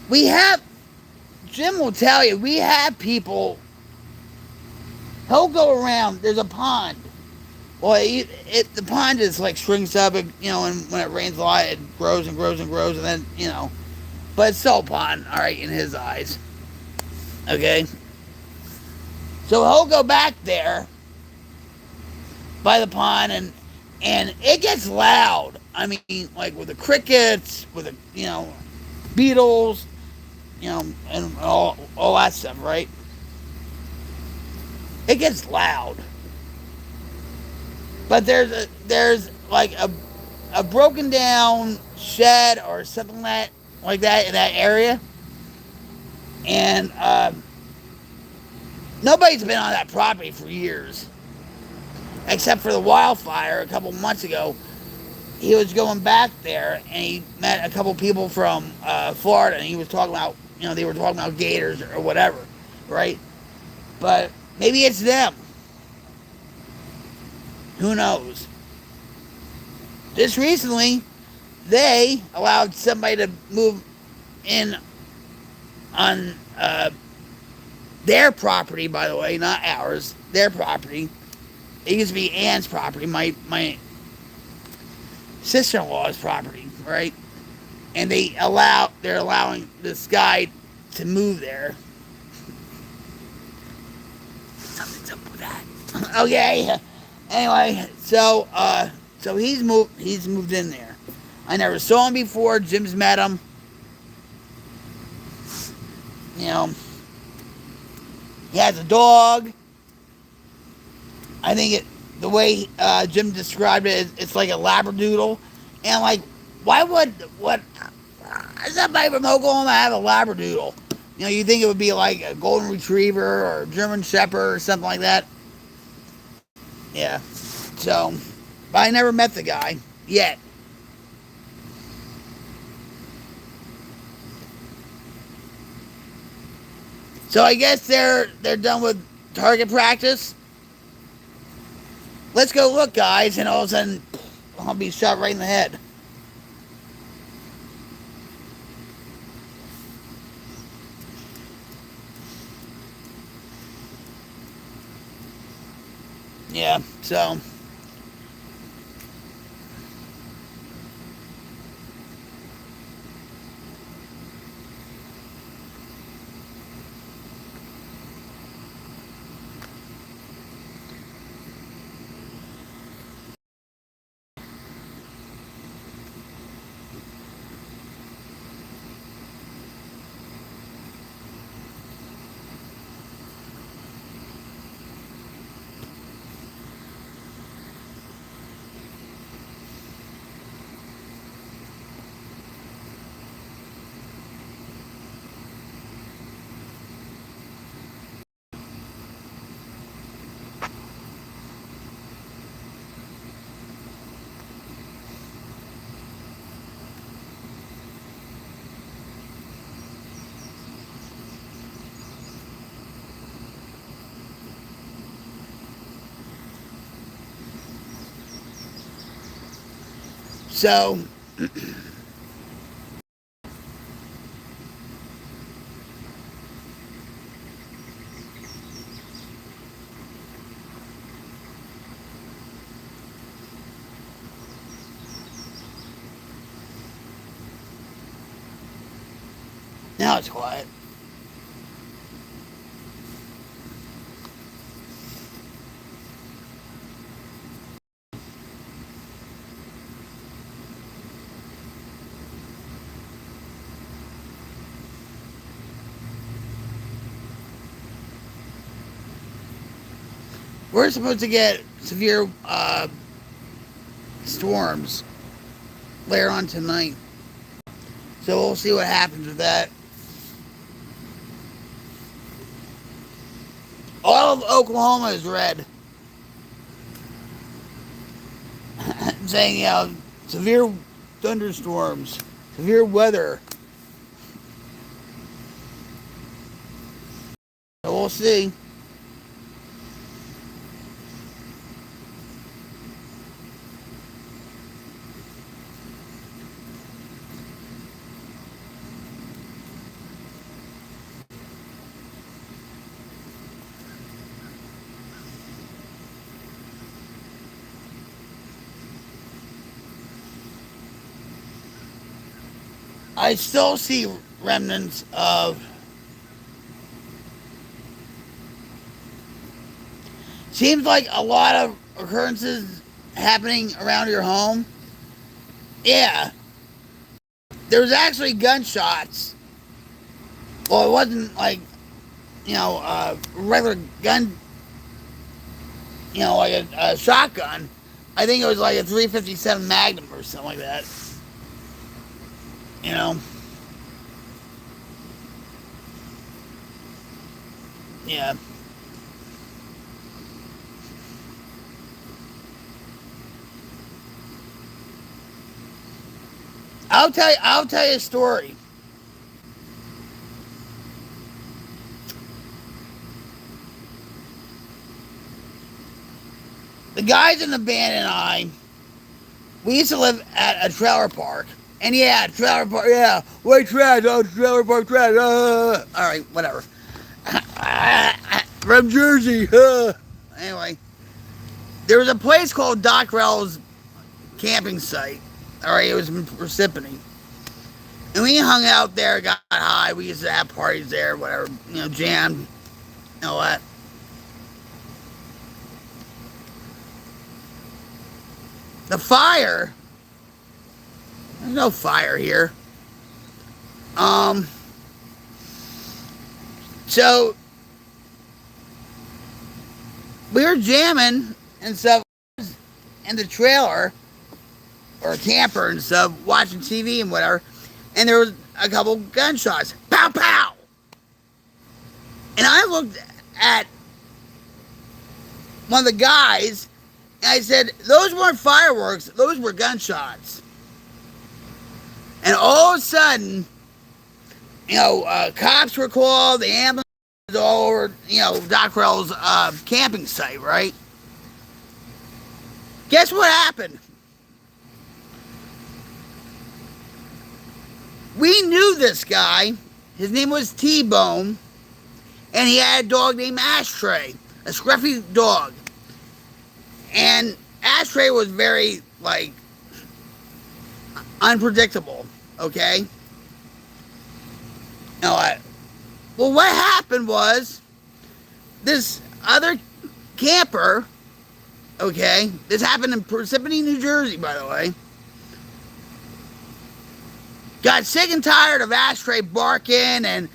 We have, Jim will tell you, we have people, he'll go around, there's a pond. Well, the pond just like shrinks up, and when it rains a lot, it grows and grows and grows, and then, but it's still a pond, all right, in his eyes. Okay? So he'll go back there by the pond, and it gets loud. I mean, like with the crickets, with the, beetles, and all that stuff, right? It gets loud. But there's like a broken down shed or something like that in that area, and nobody's been on that property for years, except for the wildfire a couple months ago. He was going back there, and he met a couple people from Florida, and he was talking about, they were talking about gators or whatever, right? But maybe it's them. Who knows? Just recently, they allowed somebody to move in on their property, by the way, not ours, their property. It used to be Ann's property, my sister-in-law's property, right? And they're allowing this guy to move there. Something's up with that. Okay. Anyway, so he's moved in there. I never saw him before. Jim's met him. He has a dog. I think the way Jim described it, it's like a labradoodle. And like, why would somebody from Oklahoma have a labradoodle? You think it would be like a golden retriever or a German shepherd or something like that. Yeah. So, but I never met the guy yet. So I guess they're done with target practice. Let's go look, guys, and all of a sudden I'll be shot right in the head. Yeah, so so now it's quiet. we're supposed to get severe storms later on tonight. So we'll see what happens with that. All of Oklahoma is red. Saying, severe thunderstorms, severe weather. So we'll see. I still see remnants of. Seems like a lot of occurrences happening around your home. Yeah. There was actually gunshots. Well, it wasn't like, regular gun, like a shotgun. I think it was like a 357 Magnum or something like that. You know? Yeah. I'll tell you a story. The guys in the band and I, we used to live at a trailer park. And yeah, trailer park, yeah, white trash, oh, trailer park trash, all right, whatever. From Jersey, Anyway, there was a place called Doc Rell's camping site. All right, it was in Parsippany. And we hung out there, got high. We used to have parties there, whatever, jammed, all that. The fire, there's no fire here. So we were jamming and stuff in the trailer or camper and stuff, watching TV and whatever, and there was a couple gunshots. Pow, pow! And I looked at one of the guys and I said, those weren't fireworks, those were gunshots. And all of a sudden, cops were called, the ambulance was all over, Doc Rell's camping site, right? Guess what happened? We knew this guy. His name was T-Bone, and he had a dog named Ashtray, a scruffy dog. And Ashtray was very, unpredictable, okay? Well, what happened was this other camper, okay, this happened in Parsippany, New Jersey, by the way, got sick and tired of Ashtray barking and,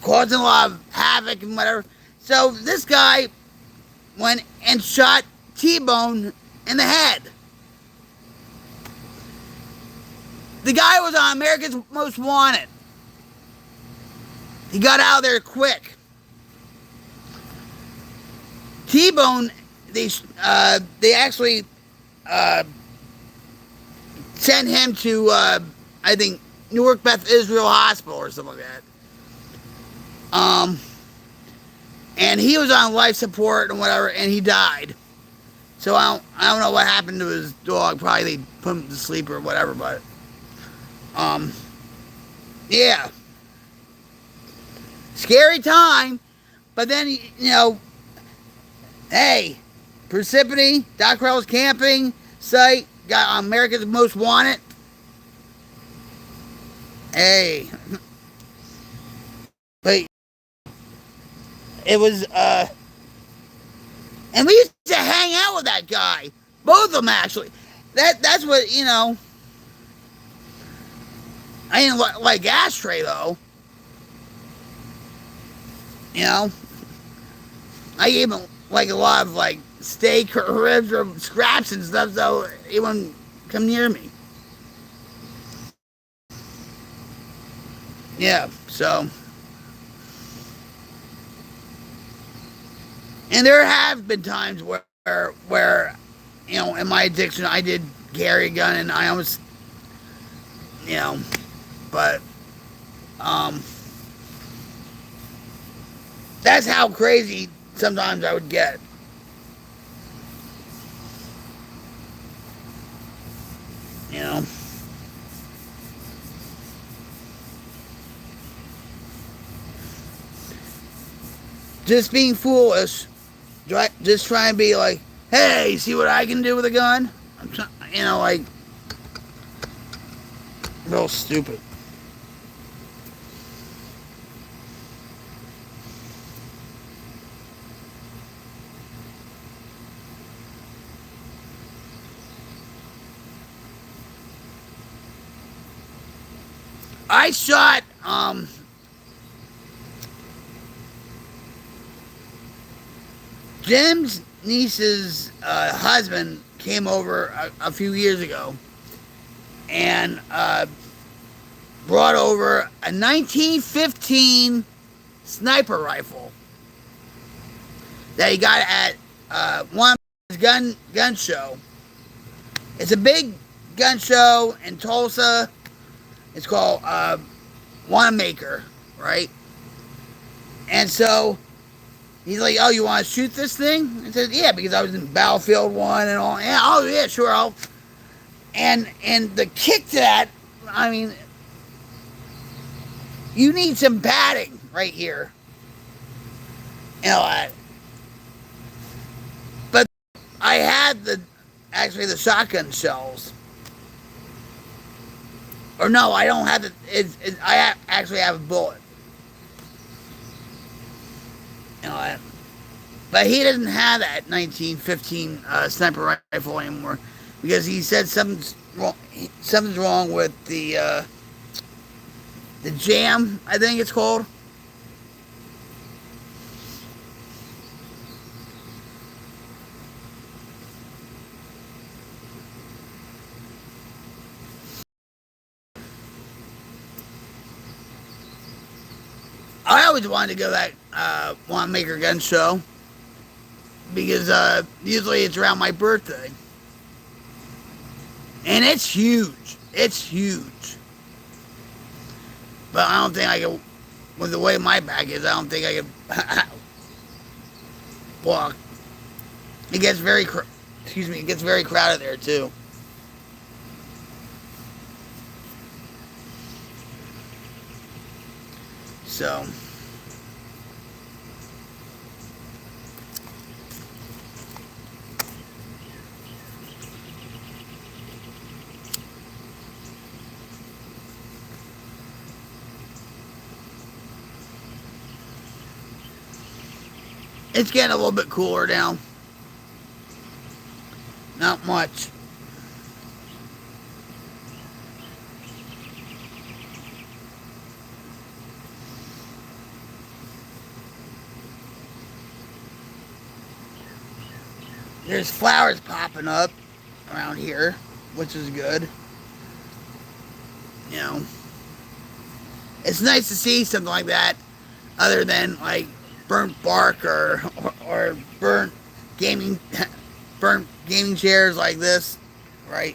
causing a lot of havoc and whatever. So this guy went and shot T-Bone in the head. The guy was on America's Most Wanted. He got out of there quick. T-Bone, they actually sent him to, I think, Newark Beth Israel Hospital or something like that. And he was on life support and whatever, and he died. So I don't know what happened to his dog. Probably they put him to sleep or whatever, but yeah. Scary time. But then, hey, Parsippany, Doc Rell's camping site, got America's Most Wanted. Hey. But it was, and we used to hang out with that guy. Both of them, actually. That's what, I didn't like Ashtray, though. I gave him like a lot of like steak or ribs or scraps and stuff, so it wouldn't come near me. Yeah, so and there have been times where in my addiction I did carry a gun and I almost you know but um that's how crazy sometimes I would get. You know, just being foolish, just trying to be like, hey, see what I can do with a gun? I'm trying, like real stupid. I shot Jim's niece's husband came over a few years ago and brought over a 1915 sniper rifle that he got at one of his gun show. It's a big gun show in Tulsa. It's called Wanamaker, right? And so he's like, "Oh, you want to shoot this thing?" I said, "Yeah," because I was in Battlefield One and all. Yeah, oh yeah, sure. And the kick to that, I mean, you need some padding right here. But I had the shotgun shells. Or no, I don't have the. I actually have a bullet. You know, but he doesn't have that 1915 sniper rifle anymore because he said something's wrong. Something's wrong with the jam. I think it's called. I always wanted to go to that Wanamaker gun show because usually it's around my birthday, and it's huge. It's huge. But I don't think I can, with the way my back is, I don't think I can walk. It gets very, it gets very crowded there too. So, it's getting a little bit cooler now. Not much. There's flowers popping up around here, which is good. You know, it's nice to see something like that, other than like burnt bark or burnt gaming burnt gaming chairs like this, right?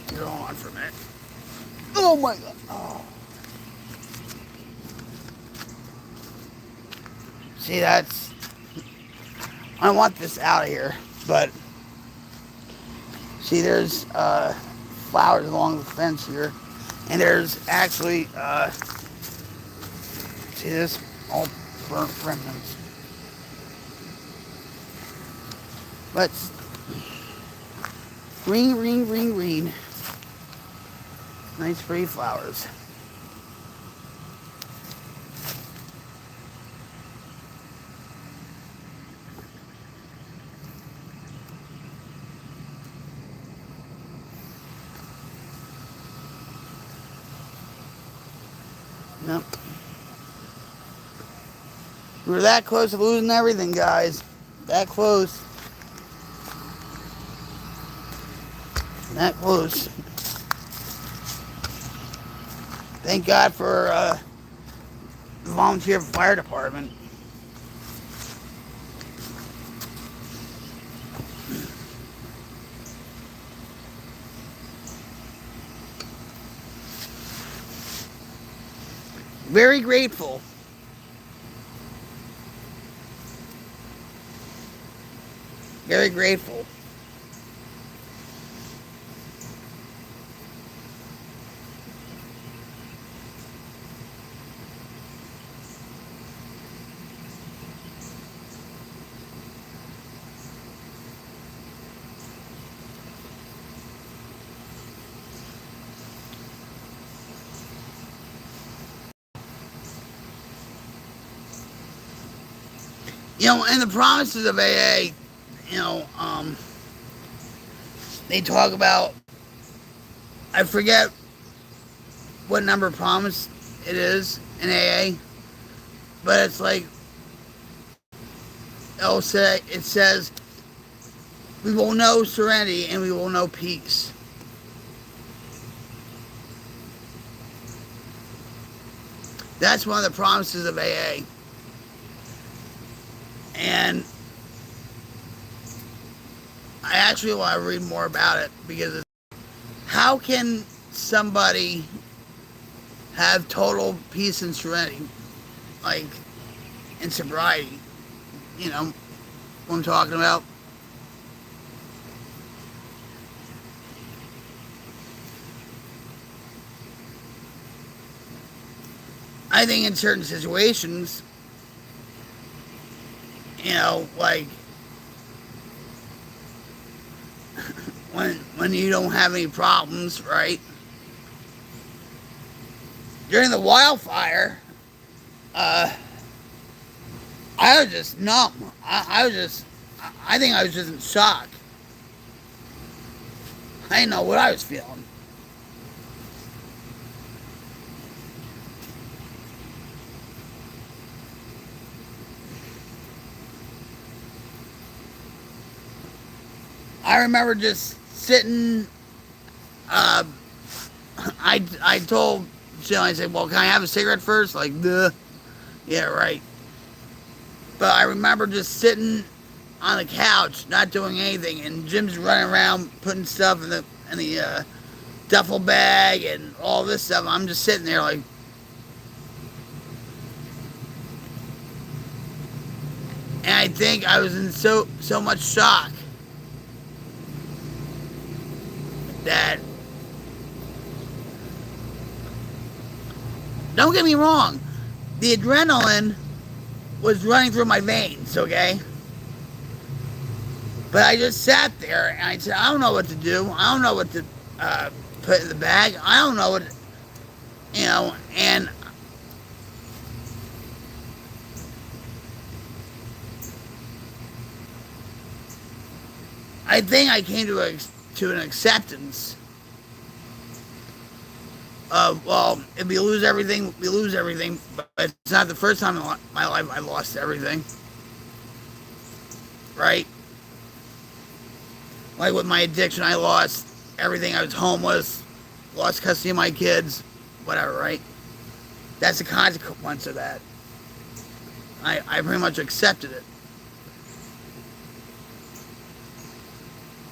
Get on for a minute. Oh my god! Oh. See, that's I want this out of here, but see, there's flowers along the fence here, and there's actually see this all burnt remnants. But green, green, green, green. Nice pretty flowers. We were that close to losing everything, guys. That close. That close. Thank God for the volunteer fire department. Very grateful. Very grateful. You know, and the promises of AA, you know, they talk about, I forget what number promise it is in AA, but it's like, it says, we will know serenity and we will know peace. That's one of the promises of AA. And I actually want to read more about it because how can somebody have total peace and serenity, like in sobriety? You know what I'm talking about? I think in certain situations, you know, like when you don't have any problems, right? During the wildfire, I was just numb. I think I was just in shock. I didn't know what I was feeling. I remember just sitting. I told Jill, I said, "Well, can I have a cigarette first?" Like, duh. Yeah, right. But I remember just sitting on the couch, not doing anything, and Jim's running around putting stuff in the duffel bag and all this stuff. I'm just sitting there like, and I think I was in so much shock that, don't get me wrong, the adrenaline was running through my veins, okay? But I just sat there and I said, I don't know what to do. I don't know what to put in the bag. I don't know what, you know, and I think I came to an acceptance of, well, if we lose everything, we lose everything. But it's not the first time in my life I lost everything. Right? Like with my addiction, I lost everything. I was homeless, lost custody of my kids, whatever, right? That's the consequence of that. I pretty much accepted it.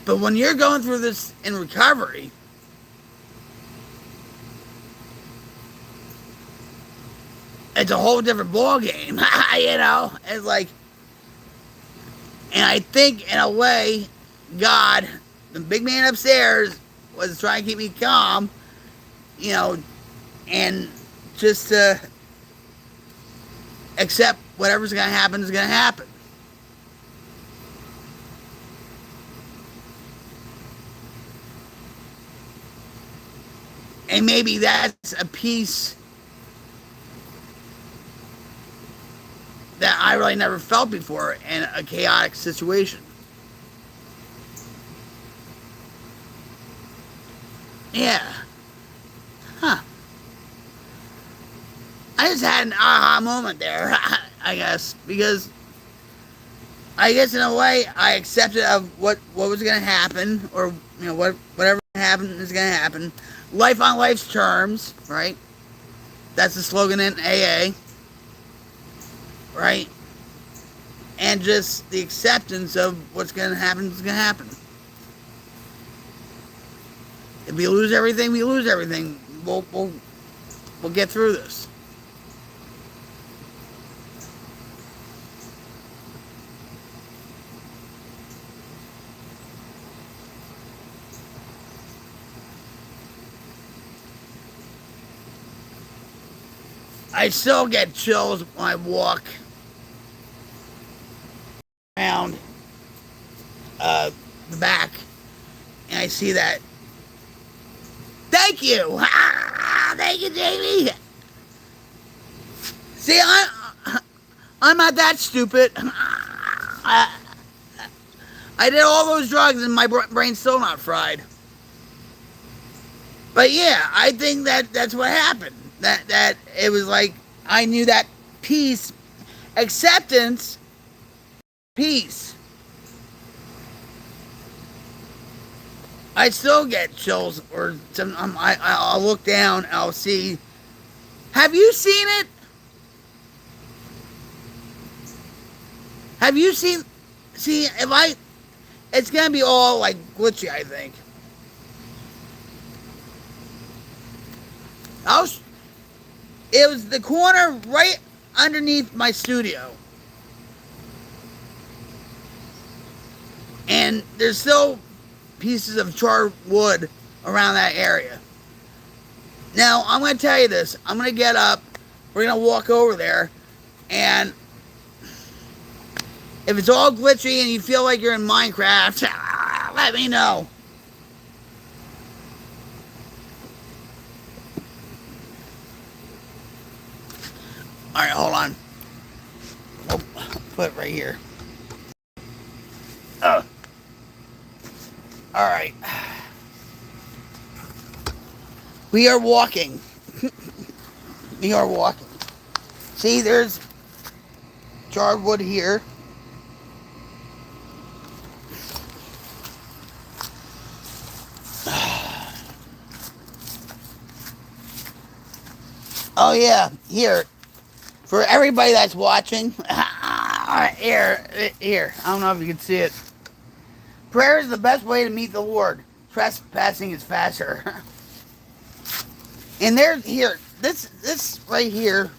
But when you're going through this in recovery, it's a whole different ball game. You know, it's like, and I think in a way, God, the big man upstairs, was trying to keep me calm, you know, and just to accept whatever's going to happen is going to happen. And maybe that's a piece that I really never felt before in a chaotic situation. Yeah. Huh. I just had an aha moment there. I guess, because I guess in a way I accepted of what was going to happen, or whatever happened is going to happen. Life on life's terms, right? That's the slogan in AA, right? And just the acceptance of what's going to happen is going to happen. If we lose everything, we lose everything. We'll get through this. I still get chills when I walk around the back and I see that. Thank you! Thank you, Jamie! See, I'm not that stupid. I did all those drugs and my brain's still not fried. But yeah, I think that's what happened. That it was like I knew that peace, acceptance, peace. I still get chills, or I'll look down, I'll see. Have you seen it? Have you seen? See, if I, it's gonna be all like glitchy. I think. It was the corner right underneath my studio. And there's still pieces of charred wood around that area. Now, I'm going to tell you this. I'm going to get up. We're going to walk over there. And if it's all glitchy and you feel like you're in Minecraft, let me know. All right, hold on. I'll put it right here. All right. We are walking. We are walking. See, there's charred wood here. Oh yeah, here. For everybody that's watching, here. I don't know if you can see it. Prayer is the best way to meet the Lord. Trespassing is faster. And there's here, this right here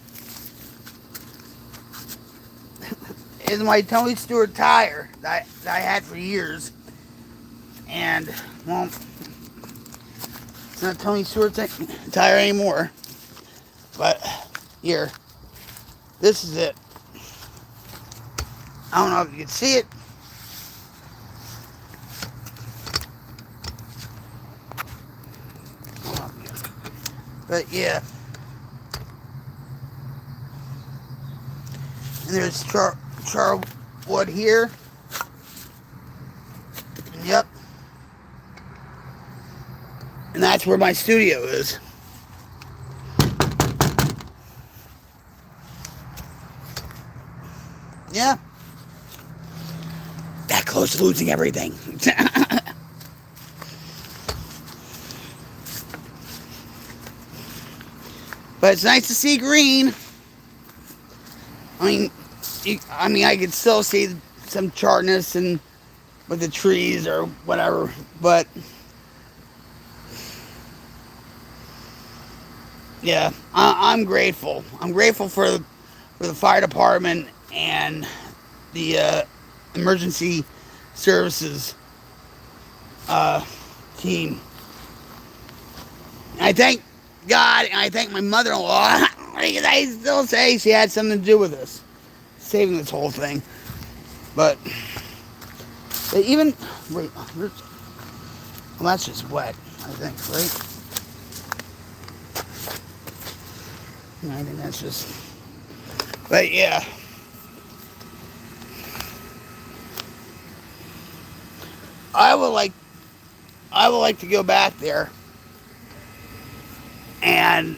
is my Tony Stewart tire that I had for years. And, well, it's not Tony Stewart tire anymore. But, here, this is it. I don't know if you can see it. But yeah. And there's char wood here. Yep. And that's where my studio is. Yeah. That close to losing everything. But it's nice to see green. I mean, I could still see some charredness and with the trees or whatever, but yeah, I'm grateful. I'm grateful for the fire department and the emergency services team. I thank God, and I thank my mother-in-law, because I still say she had something to do with this, saving this whole thing. But even, wait, well, that's just wet, I think, right? I think that's just, but yeah. I would like to go back there and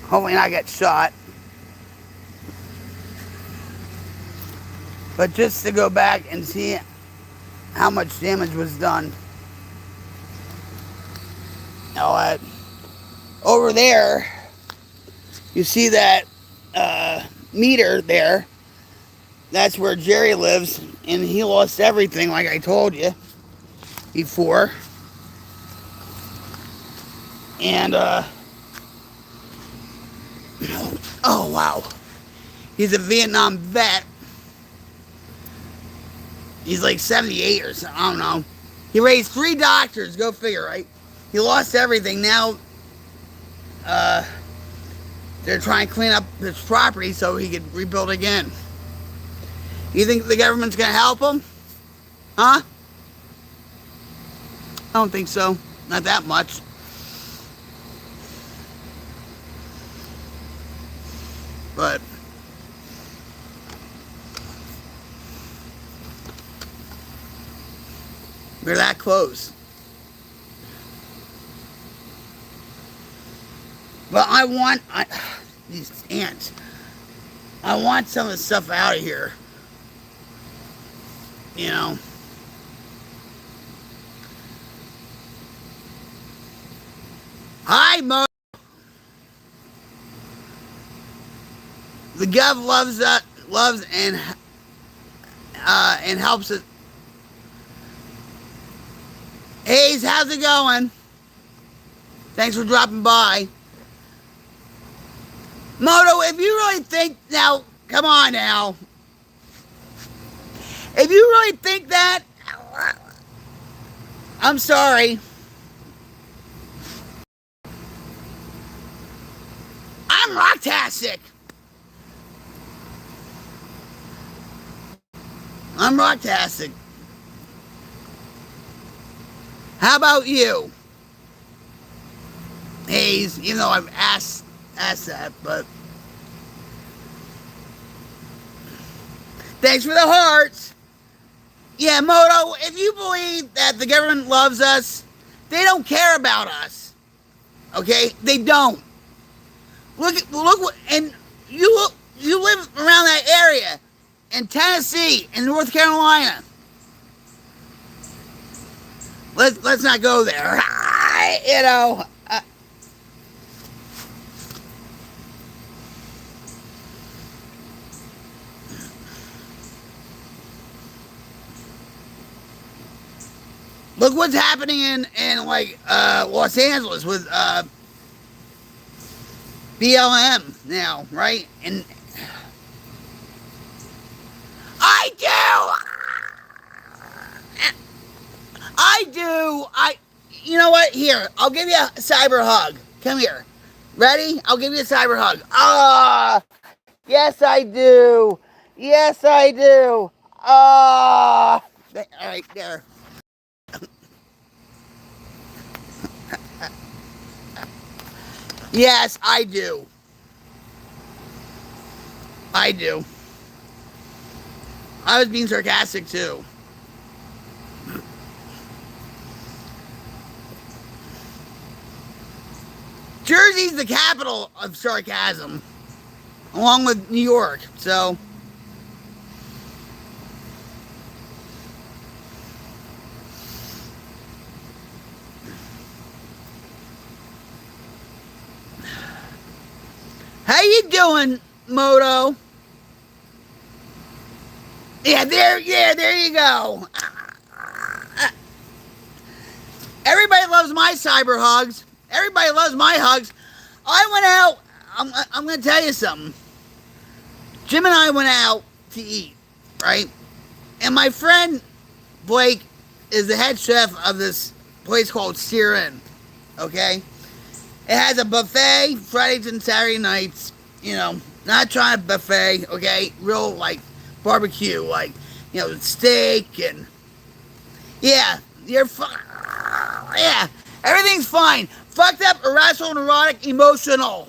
Hopefully not get shot. But just to go back and see how much damage was done. Now, over there, you see that meter there. That's where Jerry lives, and he lost everything, like I told you before. And, oh, wow. He's a Vietnam vet. He's like 78 or something, I don't know. He raised 3 doctors, go figure, right? He lost everything. Now, they're trying to clean up his property so he could rebuild again. You think the government's going to help him? Huh? I don't think so. Not that much. But we're that close. But these ants. I want some of the stuff out of here. You know. Hi, Mo. The Gov loves and helps us. Hayes, how's it going? Thanks for dropping by. Moto, if you really think now, come on now. If you really think that, I'm sorry. I'm rocktastic. I'm rocktastic. How about you? Hayes, even though I've asked that, but thanks for the hearts. Yeah, Moto, if you believe that the government loves us, they don't care about us. Okay? They don't. Look what, and you live around that area in Tennessee, in North Carolina. Let's not go there. You know. Look what's happening in like Los Angeles with BLM now, right? And I do. You know what? Here, I'll give you a cyber hug. Come here. Ready? I'll give you a cyber hug. Ah, yes I do. Yes I do. Ah, all right, there. Yes, I do. I do. I was being sarcastic too. Jersey's the capital of sarcasm, along with New York, so. How you doing, Moto? Yeah, there you go. Everybody loves my cyber hugs. Everybody loves my hugs. I went out. I'm going to tell you something. Jim and I went out to eat, right? And my friend Blake is the head chef of this place called Steer Inn, okay? It has a buffet Fridays and Saturday nights, you know, not trying to buffet, okay? Real, like, barbecue, like, you know, steak and, yeah, you're fine. Yeah, everything's fine. Fucked up, irrational, neurotic, emotional.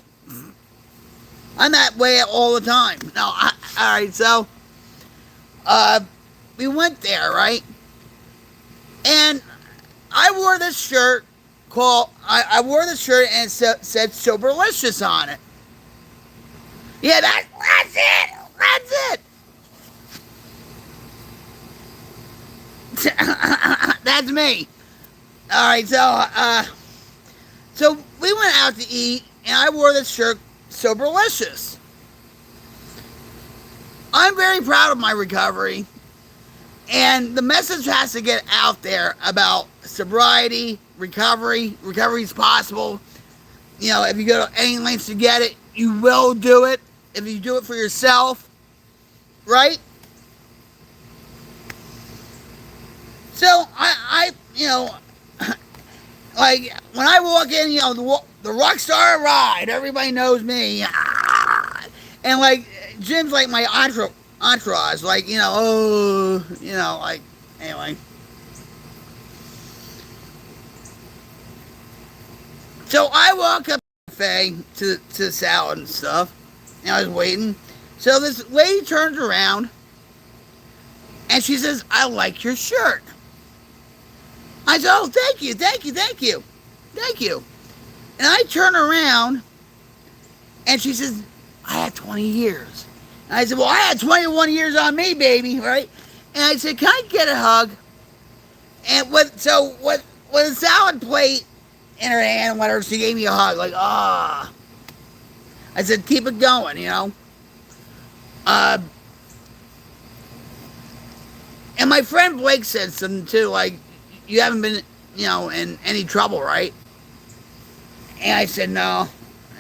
I'm that way all the time. No, all right, so, we went there, right? And I wore this shirt I wore this shirt and it said Soberlicious on it. Yeah, that's it. That's it. That's me. All right, so we went out to eat, and I wore this shirt, Soberlicious. I'm very proud of my recovery, and the message has to get out there about sobriety, recovery. Recovery is possible. You know, if you go to any lengths to get it, you will do it. If you do it for yourself, right? So you know, like when I walk in, you know, the rock star ride, everybody knows me, and like Jim's like my entourage, like you know, oh, you know, like anyway. So I walk up to the buffet to the salad and stuff, and I was waiting. So this lady turns around and she says, "I like your shirt." I said, "Oh, thank you, thank you, thank you, thank you." And I turn around and she says, "I had 20 years." And I said, "Well, I had 21 years on me, baby, right?" And I said, "Can I get a hug?" And with a salad plate in her hand, whatever, she gave me a hug, like, ah. I said, "Keep it going, you know." Uh, and my friend Blake said something too, like, "You haven't been, you know, in any trouble, right?" And I said, "No."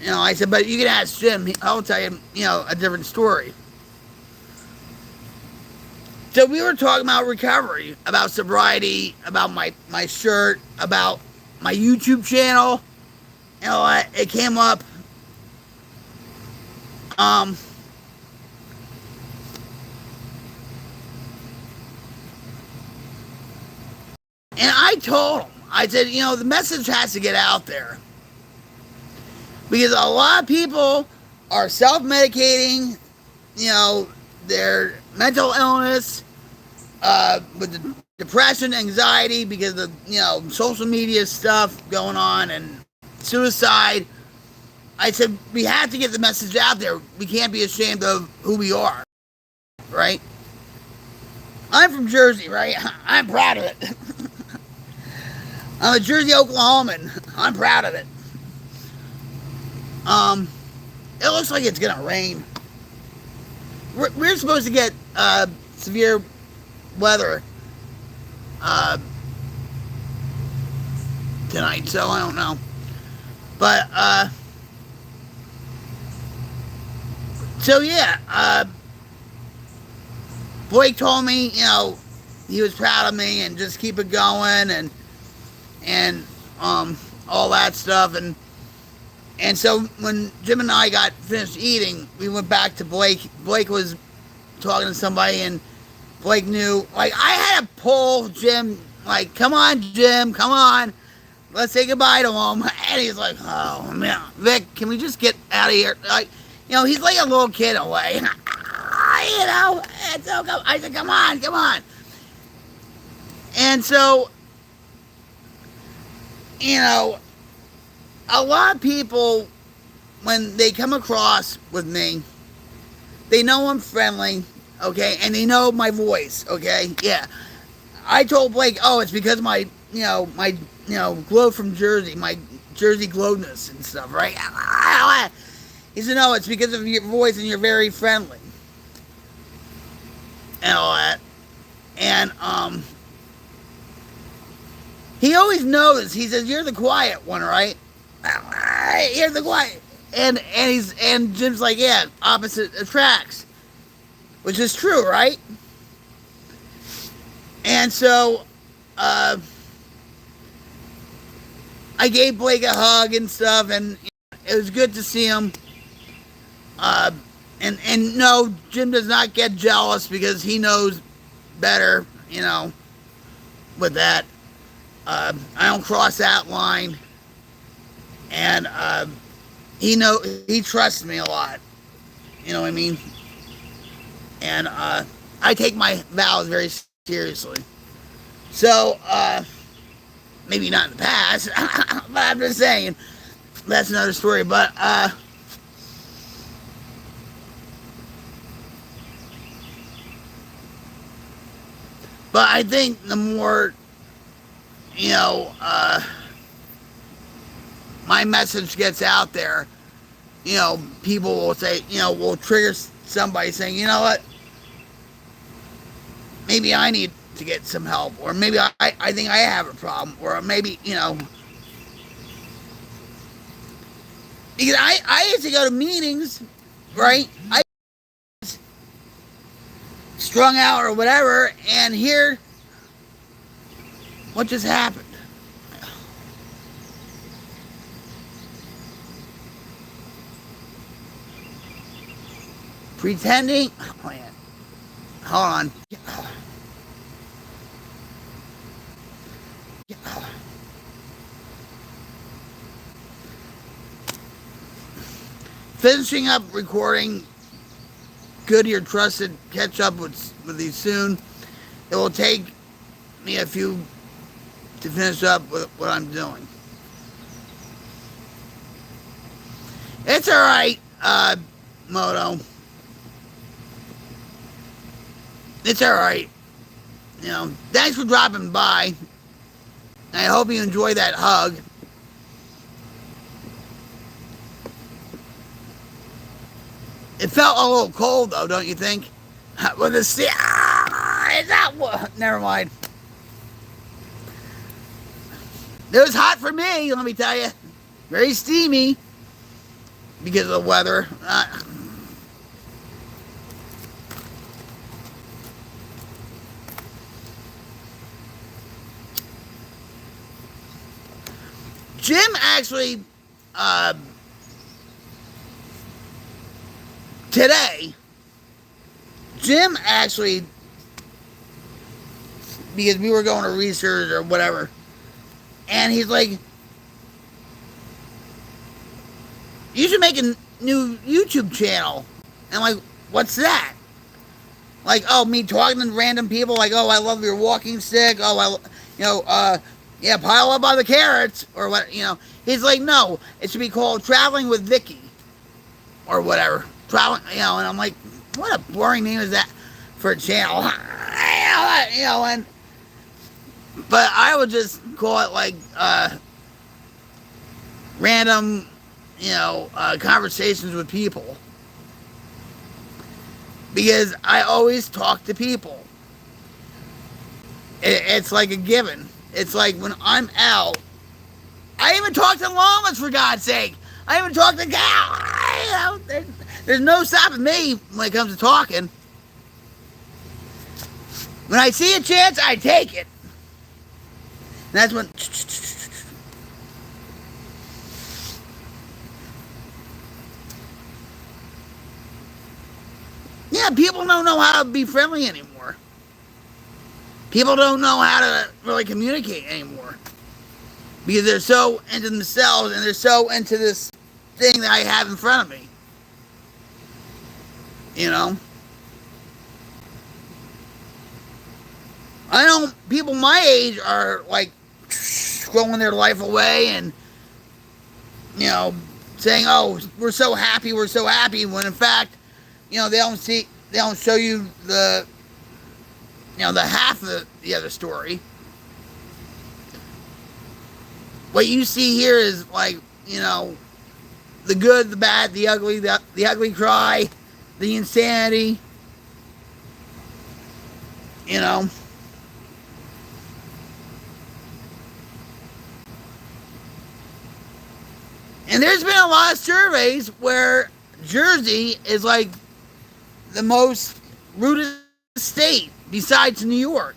You know, I said, "But you can ask Jim. I'll tell you, you know, a different story." So we were talking about recovery, about sobriety, about my shirt, about my YouTube channel. You know, it came up. Um, and I told him, I said, you know, the message has to get out there. Because a lot of people are self medicating, you know, their mental illness, with the depression, anxiety, because of, you know, social media stuff going on and suicide. I said, we have to get the message out there. We can't be ashamed of who we are, right? I'm from Jersey, right? I'm proud of it. I'm a Jersey Oklahoman. I'm proud of it. It looks like it's gonna rain. We're supposed to get severe weather tonight, so I don't know. But so yeah, Blake told me, you know, he was proud of me and just keep it going and all that stuff and so when Jim and I got finished eating, we went back to Blake. Blake was talking to somebody and Blake knew, like, I had to pull Jim, like, come on, Jim, come on, let's say goodbye to him. And he's like, oh man, Vic, can we just get out of here? Like, you know, he's like a little kid in a way. You know, and so I said, come on, come on. And so, you know, a lot of people, when they come across with me, they know I'm friendly, okay, and they know my voice, okay, yeah. I told Blake, oh, it's because my glow from Jersey, my Jersey glowness and stuff, right? He said, no, it's because of your voice and you're very friendly. And all that. And, he always knows, he says, you're the quiet one, right? You're the quiet. And Jim's like, yeah, opposite attracts. Which is true, right? And so, I gave Blake a hug and stuff, and it was good to see him. And no, Jim does not get jealous because he knows better, you know, with that. I don't cross that line. And he trusts me a lot. You know what I mean? And I take my vows very seriously. So, maybe not in the past, but I'm just saying, that's another story. But But I think the more, you know, my message gets out there, people will say, will trigger somebody saying, you know what, maybe I need to get some help, or maybe I think I have a problem, or maybe, because I used to go to meetings, right? I strung out or whatever, and here, what just happened? Pretending, oh man, hold on. Finishing up recording. Good, you're trusted. Catch up with you soon. It will take me a few to finish up with what I'm doing. It's all right, Moto. It's all right. Thanks for dropping by. I hope you enjoy that hug. It felt a little cold, though, don't you think? With the sea, it's not. Never mind. It was hot for me, let me tell you. Very steamy because of the weather. Jim actually, today, because we were going to research or whatever, and he's like, you should make a new YouTube channel. And I'm like, what's that? Like, oh, me talking to random people, like, oh, I love your walking stick, oh, yeah, pile up on the carrots, or what, He's like, no, it should be called Traveling with Vicky, or whatever. Traveling, and I'm like, what a boring name is that for a channel? But I would just call it like random, conversations with people. Because I always talk to people. It's like a given. It's like when I'm out, I even talk to llamas, for God's sake. I even talk to cows. There's no stopping me when it comes to talking. When I see a chance, I take it. And that's when. Yeah, people don't know how to be friendly anymore. People don't know how to really communicate anymore. Because they're so into themselves and they're so into this thing that I have in front of me. I know people my age are like throwing their life away and, saying, oh, we're so happy, when in fact, they don't show you the half of the other story. What you see here is like, the good, the bad, the ugly, the ugly cry, the insanity, And there's been a lot of surveys where Jersey is like the most rooted state besides New York.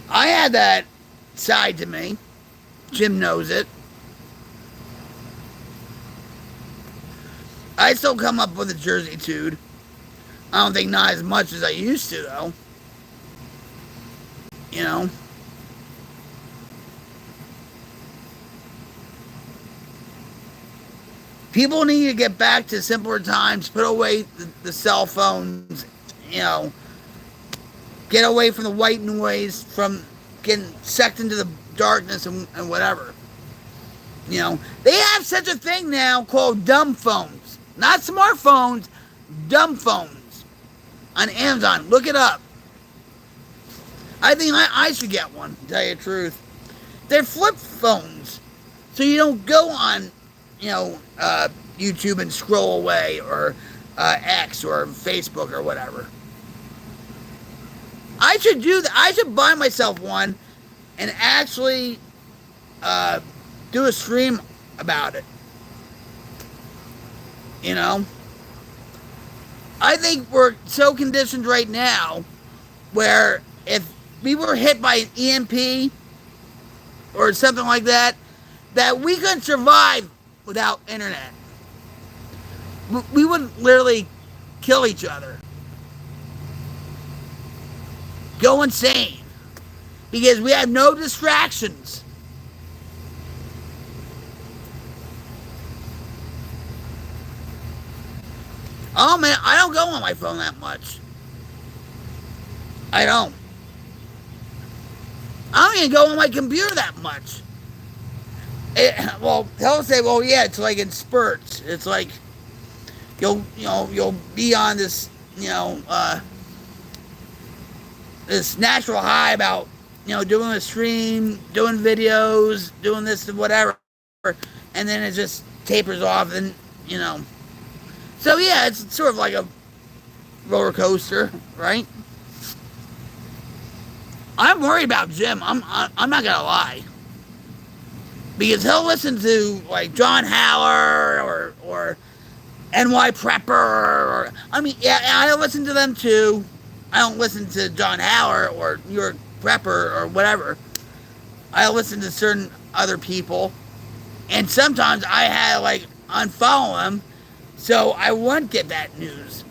I had that side to me. Jim knows it. I still come up with a Jersey-tude. I don't think not as much as I used to, though. People need to get back to simpler times, put away the cell phones, get away from the white noise, from getting sucked into the darkness and whatever. You know, they have such a thing now called dumb phones. Not smartphones, dumb phones on Amazon. Look it up. I think I should get one, to tell you the truth. They're flip phones. So you don't go on, you know, YouTube and scroll away, or X or Facebook or whatever. I should do that. I should buy myself one and actually do a stream about it. You know? I think we're so conditioned right now where if we were hit by an EMP or something like that, that we couldn't survive without internet. We would literally kill each other. Go insane. Because we have no distractions. Oh man, I don't go on my phone that much. I don't. I don't even go on my computer that much. Well, they'll say, well, yeah, it's like in spurts. It's like you'll be on this, this natural high about, doing a stream, doing videos, doing this and whatever, and then it just tapers off, and So yeah, it's sort of like a roller coaster, right? I'm worried about Jim. I'm not gonna lie, because he'll listen to like John Haller or NY Prepper. Yeah, I listen to them too. I don't listen to John Haller or New York Prepper or whatever. I listen to certain other people, and sometimes I had to like unfollow them so I wouldn't get that news,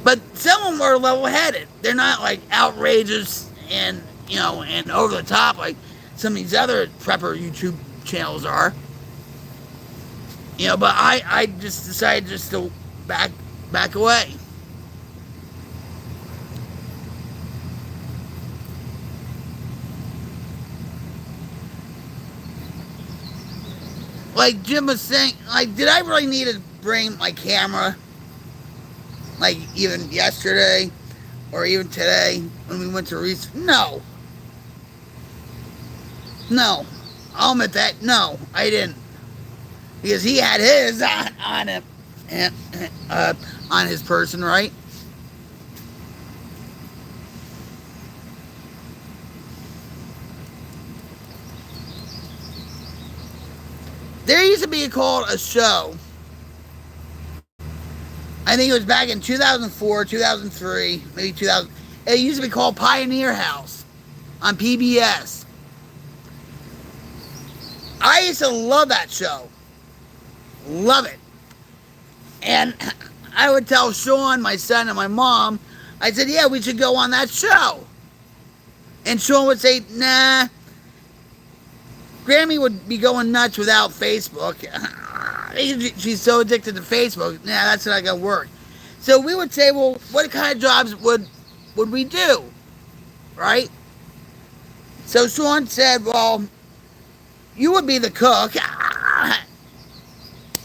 But some of them are level-headed. They're not like outrageous and and over the top like some of these other prepper YouTube channels are. But I just decided just to back away. Like Jim was saying, like, did I really need to bring my camera? Like, even yesterday or even today when we went to research? No. No. I'll admit that. No, I didn't. Because he had his on him, on his person, right? There used to be called a show. I think it was back in 2004, 2003, maybe 2000. It used to be called Pioneer House on PBS. I used to love that show. Love it. And I would tell Sean, my son, and my mom, I said, yeah, we should go on that show. And Sean would say, nah. Grammy would be going nuts without Facebook. She's so addicted to Facebook. Nah, that's not gonna work. So we would say, well, what kind of jobs would we do, right? So Sean said, well, you would be the cook,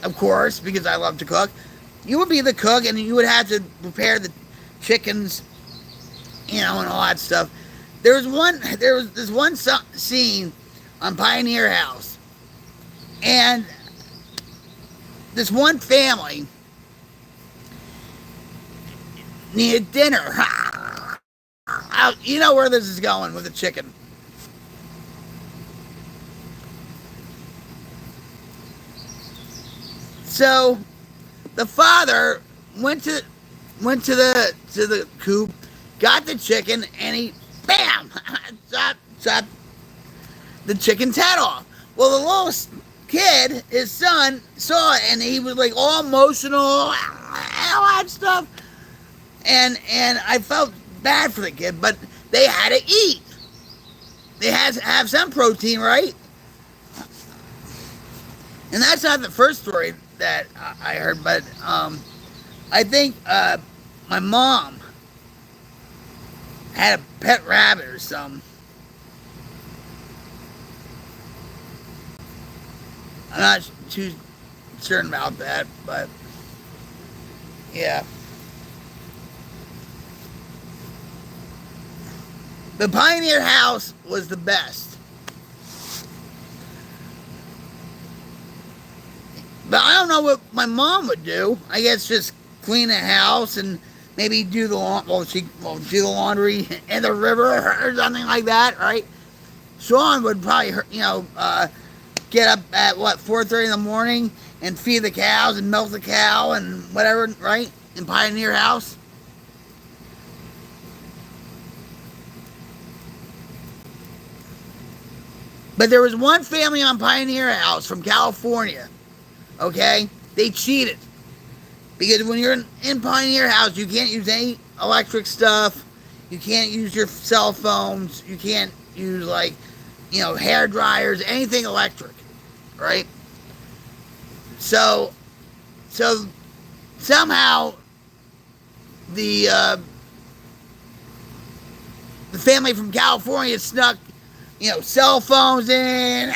of course, because I love to cook. You would be the cook, and you would have to prepare the chickens, and all that stuff. There was this one scene on Pioneer House, and this one family needed dinner. You know where this is going with the chicken. So the father went to the coop, got the chicken, and he bam chopped the chicken's head off. Well, the little kid, his son, saw it, and he was like all emotional, all that stuff. And I felt bad for the kid, but they had to eat. They had to have some protein, right? And that's not the first story that I heard, but I think my mom had a pet rabbit or something. I'm not too certain about that, but yeah. The Pioneer House was the best. But I don't know what my mom would do. I guess just clean the house and maybe do the do the laundry in the river or something like that, right? Sean would probably, get up at 4:30 in the morning and feed the cows and milk the cow and whatever, right? In Pioneer House. But there was one family on Pioneer House from California. Okay, they cheated because when you're in Pioneer House, you can't use any electric stuff. You can't use your cell phones. You can't use hair dryers, anything electric, right? So somehow the family from California snuck, cell phones in,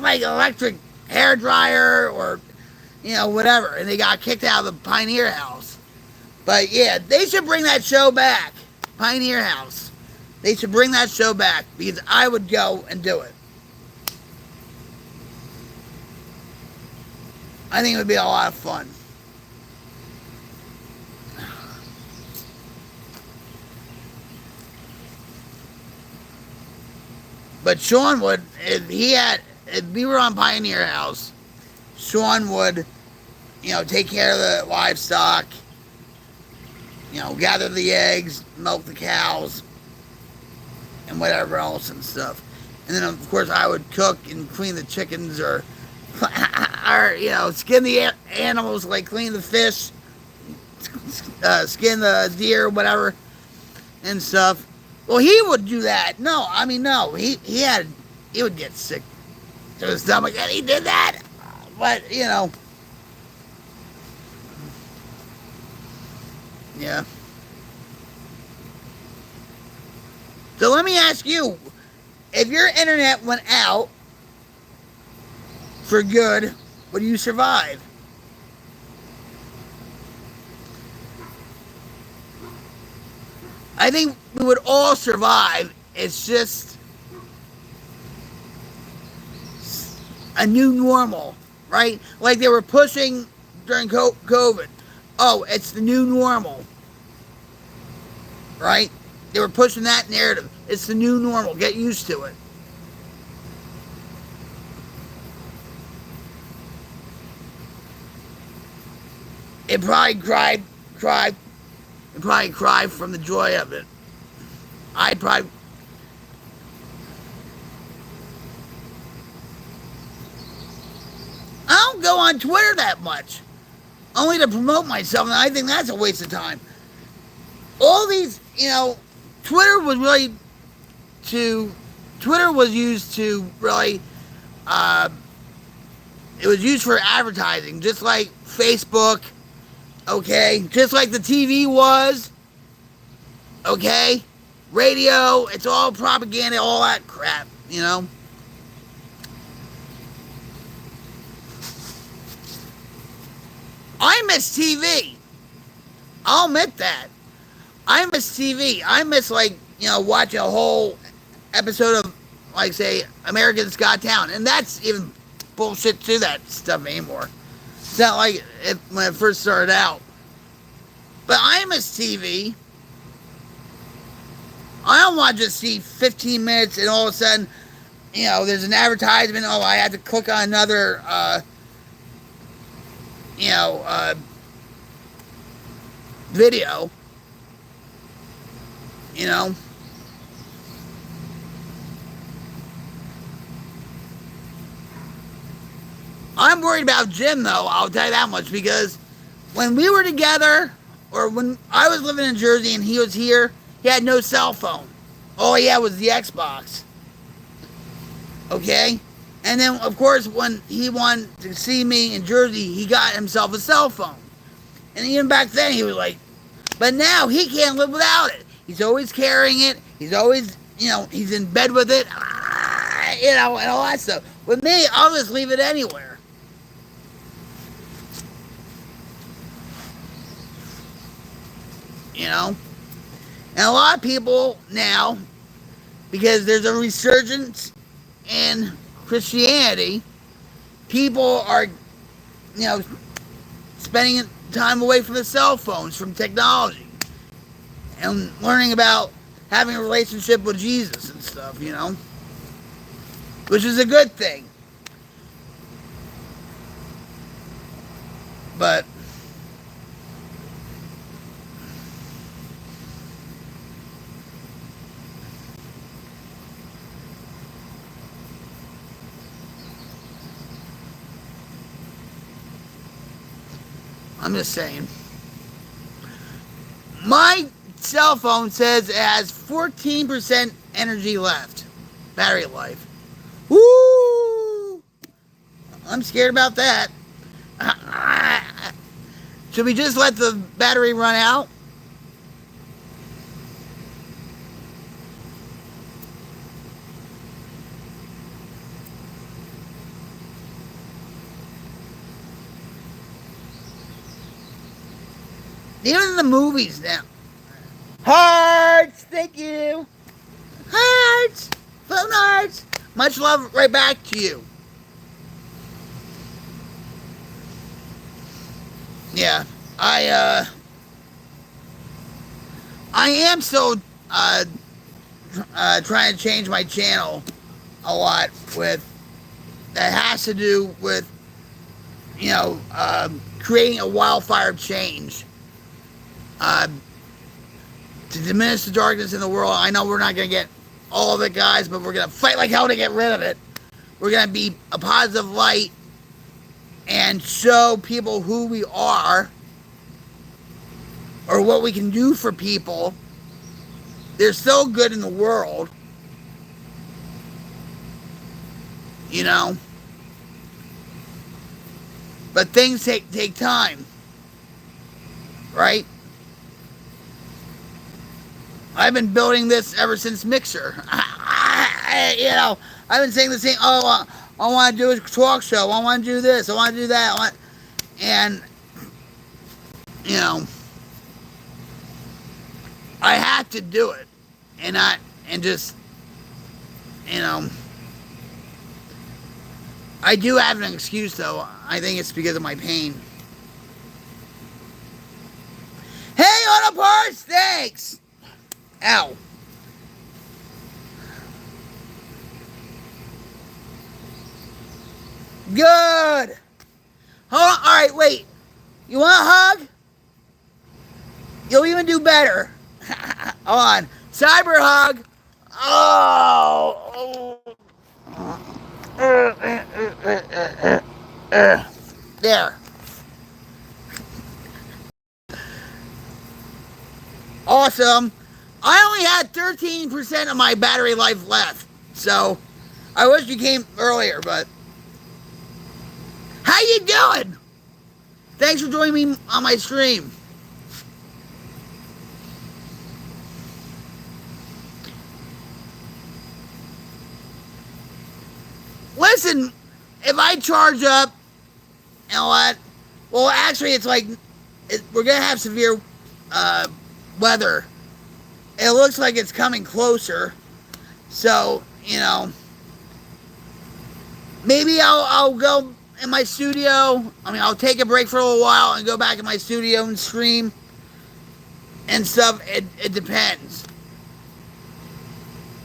like electric hair dryer or, whatever, and they got kicked out of the Pioneer House. But yeah, they should bring that show back, Pioneer House. They should bring that show back because I would go and do it. I think it would be a lot of fun. But Sean would, if we were on Pioneer House, Sean would, take care of the livestock, gather the eggs, milk the cows, and whatever else and stuff. And then, of course, I would cook and clean the chickens or skin the animals, like clean the fish, skin the deer, whatever, and stuff. Well, he would do that. No, he would get sick to his stomach, and he did that. But yeah. So let me ask you: if your internet went out for good, would you survive? I think we would all survive. It's just a new normal, right? Like they were pushing during COVID. Oh, it's the new normal, right? They were pushing that narrative. It's the new normal. Get used to it. It probably cried from the joy of it. I don't go on Twitter that much, only to promote myself, and I think that's a waste of time. All these, Twitter was used to really, it was used for advertising, just like Facebook, okay? Just like the TV was, okay? Radio, it's all propaganda, all that crap, I miss TV. I'll admit that. I miss TV. I miss, watching a whole episode of, say, America's Got Talent. And that's even bullshit to that stuff anymore. It's not like it when it first started out. But I miss TV. I don't want to just see 15 minutes and all of a sudden, there's an advertisement. Oh, I have to click on another, video. I'm worried about Jim, though, I'll tell you that much, because when we were together, or when I was living in Jersey and he was here, he had no cell phone. All he had was the Xbox. Okay? And then, of course, when he wanted to see me in Jersey, he got himself a cell phone. And even back then, he was like, but now he can't live without it. He's always carrying it. He's always, he's in bed with it, and all that stuff. With me, I'll just leave it anywhere. You know? And a lot of people now, because there's a resurgence in Christianity, people are, spending time away from the cell phones, from technology, and learning about having a relationship with Jesus and stuff, which is a good thing. But I'm just saying. My cell phone says it has 14% energy left. Battery life. Woo! I'm scared about that. Should we just let the battery run out? Even in the movies now. Hearts, thank you. Hearts, phone hearts. Much love right back to you. Yeah, I am still trying to change my channel a lot. With that has to do with creating a wildfire change. To diminish the darkness in the world. I know we're not going to get all of it, guys, but we're going to fight like hell to get rid of it. We're going to be a positive light and show people who we are or what we can do for people. There's still good in the world. But things take time. Right? I've been building this ever since Mixer. I've been saying the same. I want to do a talk show. I want to do this. I want to do that. And I have to do it, and just I do have an excuse though. I think it's because of my pain. Hey, Auto Parts, thanks. Ow. Good. Hold on. All right, wait. You want a hug? You'll even do better. Hold on. Cyber hug. Oh. There. Awesome. I only had 13% of my battery life left. So, I wish you came earlier, but... How you doing? Thanks for joining me on my stream. Listen, if I charge up, you know what? Well, actually, it's like... we're going to have severe weather. It looks like it's coming closer. So, maybe I'll go in my studio. I'll take a break for a little while and go back in my studio and stream and stuff. It depends.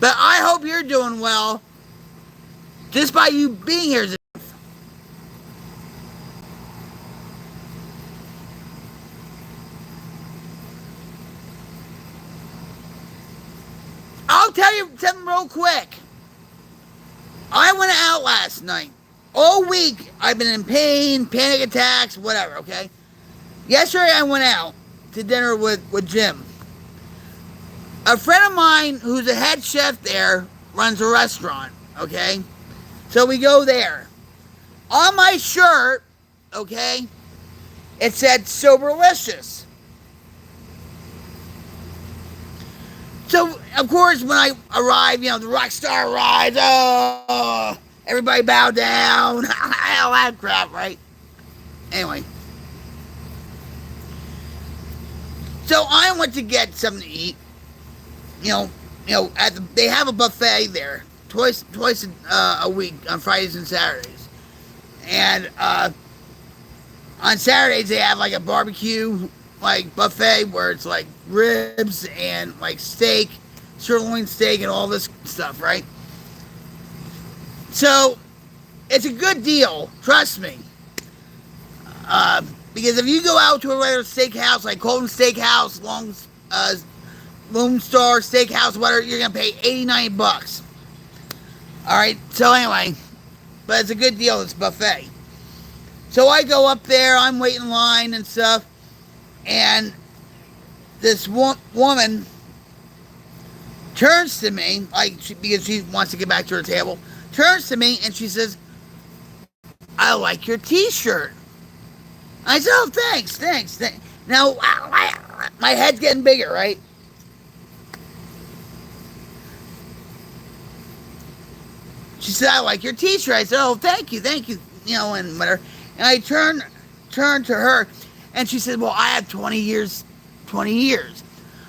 But I hope you're doing well just by you being here. I'll tell you something real quick. I went out last night. All week, I've been in pain, panic attacks, whatever, okay? Yesterday, I went out to dinner with Jim. A friend of mine who's a head chef there runs a restaurant, okay? So we go there. On my shirt, okay, it said Soberlicious. So, of course, when I arrive, the rock star arrives, Everybody bow down. All that crap, right? Anyway, so I went to get something to eat. You know, they have a buffet there twice a week on Fridays and Saturdays, and on Saturdays they have like a barbecue like buffet where it's like ribs and like steak, sirloin steak, and all this stuff, right? So it's a good deal, trust me. Because if you go out to a regular steakhouse like Colton Steakhouse, Lone Star Steakhouse, whatever, you're gonna pay $80-90. All right. So anyway, but it's a good deal. It's buffet. So I go up there. I'm waiting in line and stuff, and this woman turns to me, because she wants to get back to her table, turns to me and she says, "I like your T-shirt." I said, "Oh, thanks. Now, my head's getting bigger, right? She said, "I like your T-shirt." I said, "Oh, thank you, and whatever." And I turned to her, and she said, "Well, I have 20 years.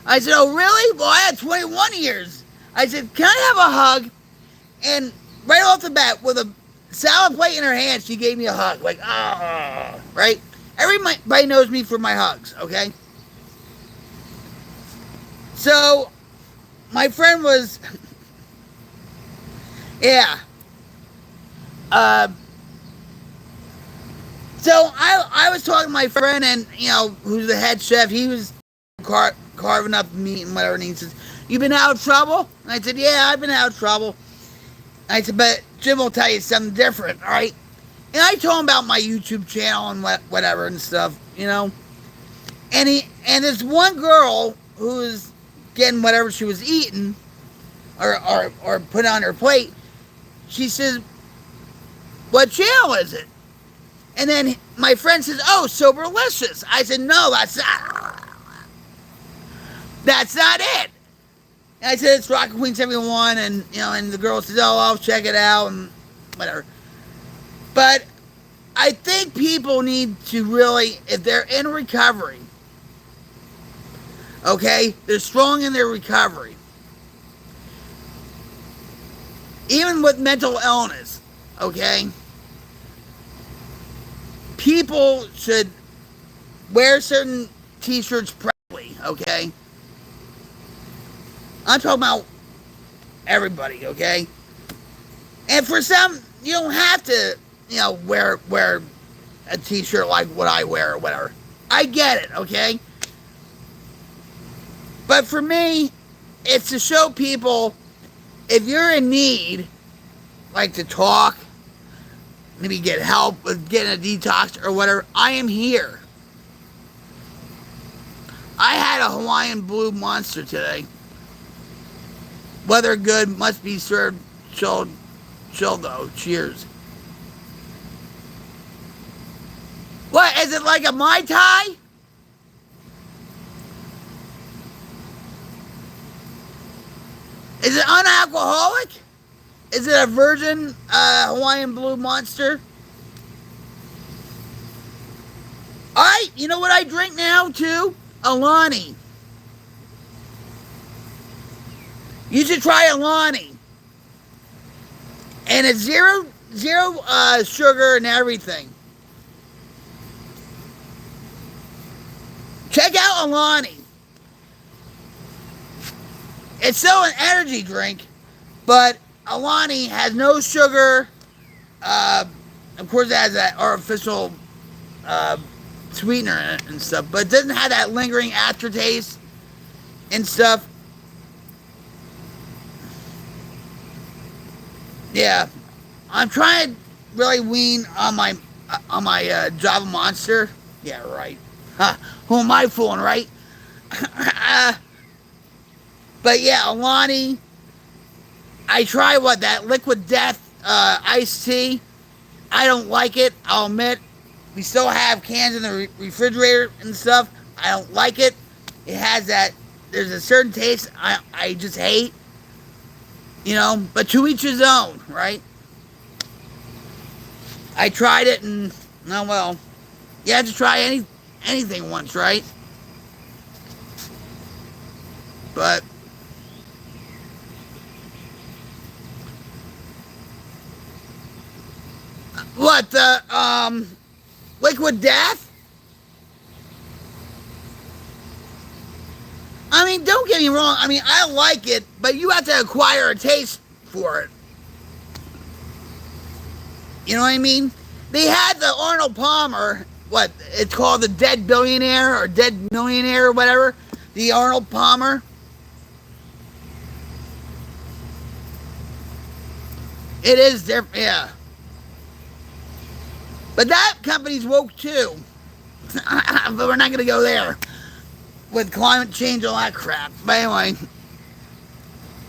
I said, "Oh, really? Well, I had 21 years. I said, "Can I have a hug?" And right off the bat, with a salad plate in her hand, she gave me a hug. Like, right? Everybody knows me for my hugs, okay? So, my friend was, yeah. So, I was talking to my friend, and, who's the head chef. He was carving up meat and whatever, and he says, "You been out of trouble?" And I said, "Yeah, I've been out of trouble." And I said, "But Jim will tell you something different, all right?" And I told him about my YouTube channel and whatever and stuff, And this one girl who was getting whatever she was eating or put on her plate, she says, "What channel is it?" And then my friend says, "Oh, Soberlicious." I said, "No, that's not it." And I said, "It's Rocket Queen 71, and and the girl says, "Oh, I'll check it out," and whatever. But I think people need to really, if they're in recovery, okay, they're strong in their recovery, even with mental illness, okay, people should wear certain T-shirts proudly, okay? I'm talking about everybody, okay? And for some, you don't have to, wear a T-shirt like what I wear or whatever. I get it, okay? But for me, it's to show people, if you're in need, like to talk, maybe get help with getting a detox or whatever, I am here. I had a Hawaiian Blue Monster today. Weather good, must be served chilled though. Cheers. What, is it like a Mai Tai? Is it unalcoholic? Is it a virgin Hawaiian Blue Monster? Alright, you know what I drink now too? Alani. You should try Alani. And it's zero sugar and everything. Check out Alani. It's still an energy drink, but Alani has no sugar. Of course, it has that artificial sweetener in it and stuff, but it doesn't have that lingering aftertaste and stuff. Yeah, I'm trying to really wean on my Java Monster. Yeah, right. Huh. Who am I fooling, right? But yeah, Alani. I tried that Liquid Death iced tea. I don't like it. I'll admit. We still have cans in the refrigerator and stuff. I don't like it. It has that. There's a certain taste I just hate. But to each his own, right? I tried it and, oh well, you have to try anything once, right? But what the liquid death? I mean, don't get me wrong. I mean, I like it, but you have to acquire a taste for it. You know what I mean? They had the Arnold Palmer, what it's called, the Dead Billionaire or Dead Millionaire or whatever. The Arnold Palmer. It is different, yeah. But that company's woke too. But we're not going to go there with climate change and all that crap. But anyway,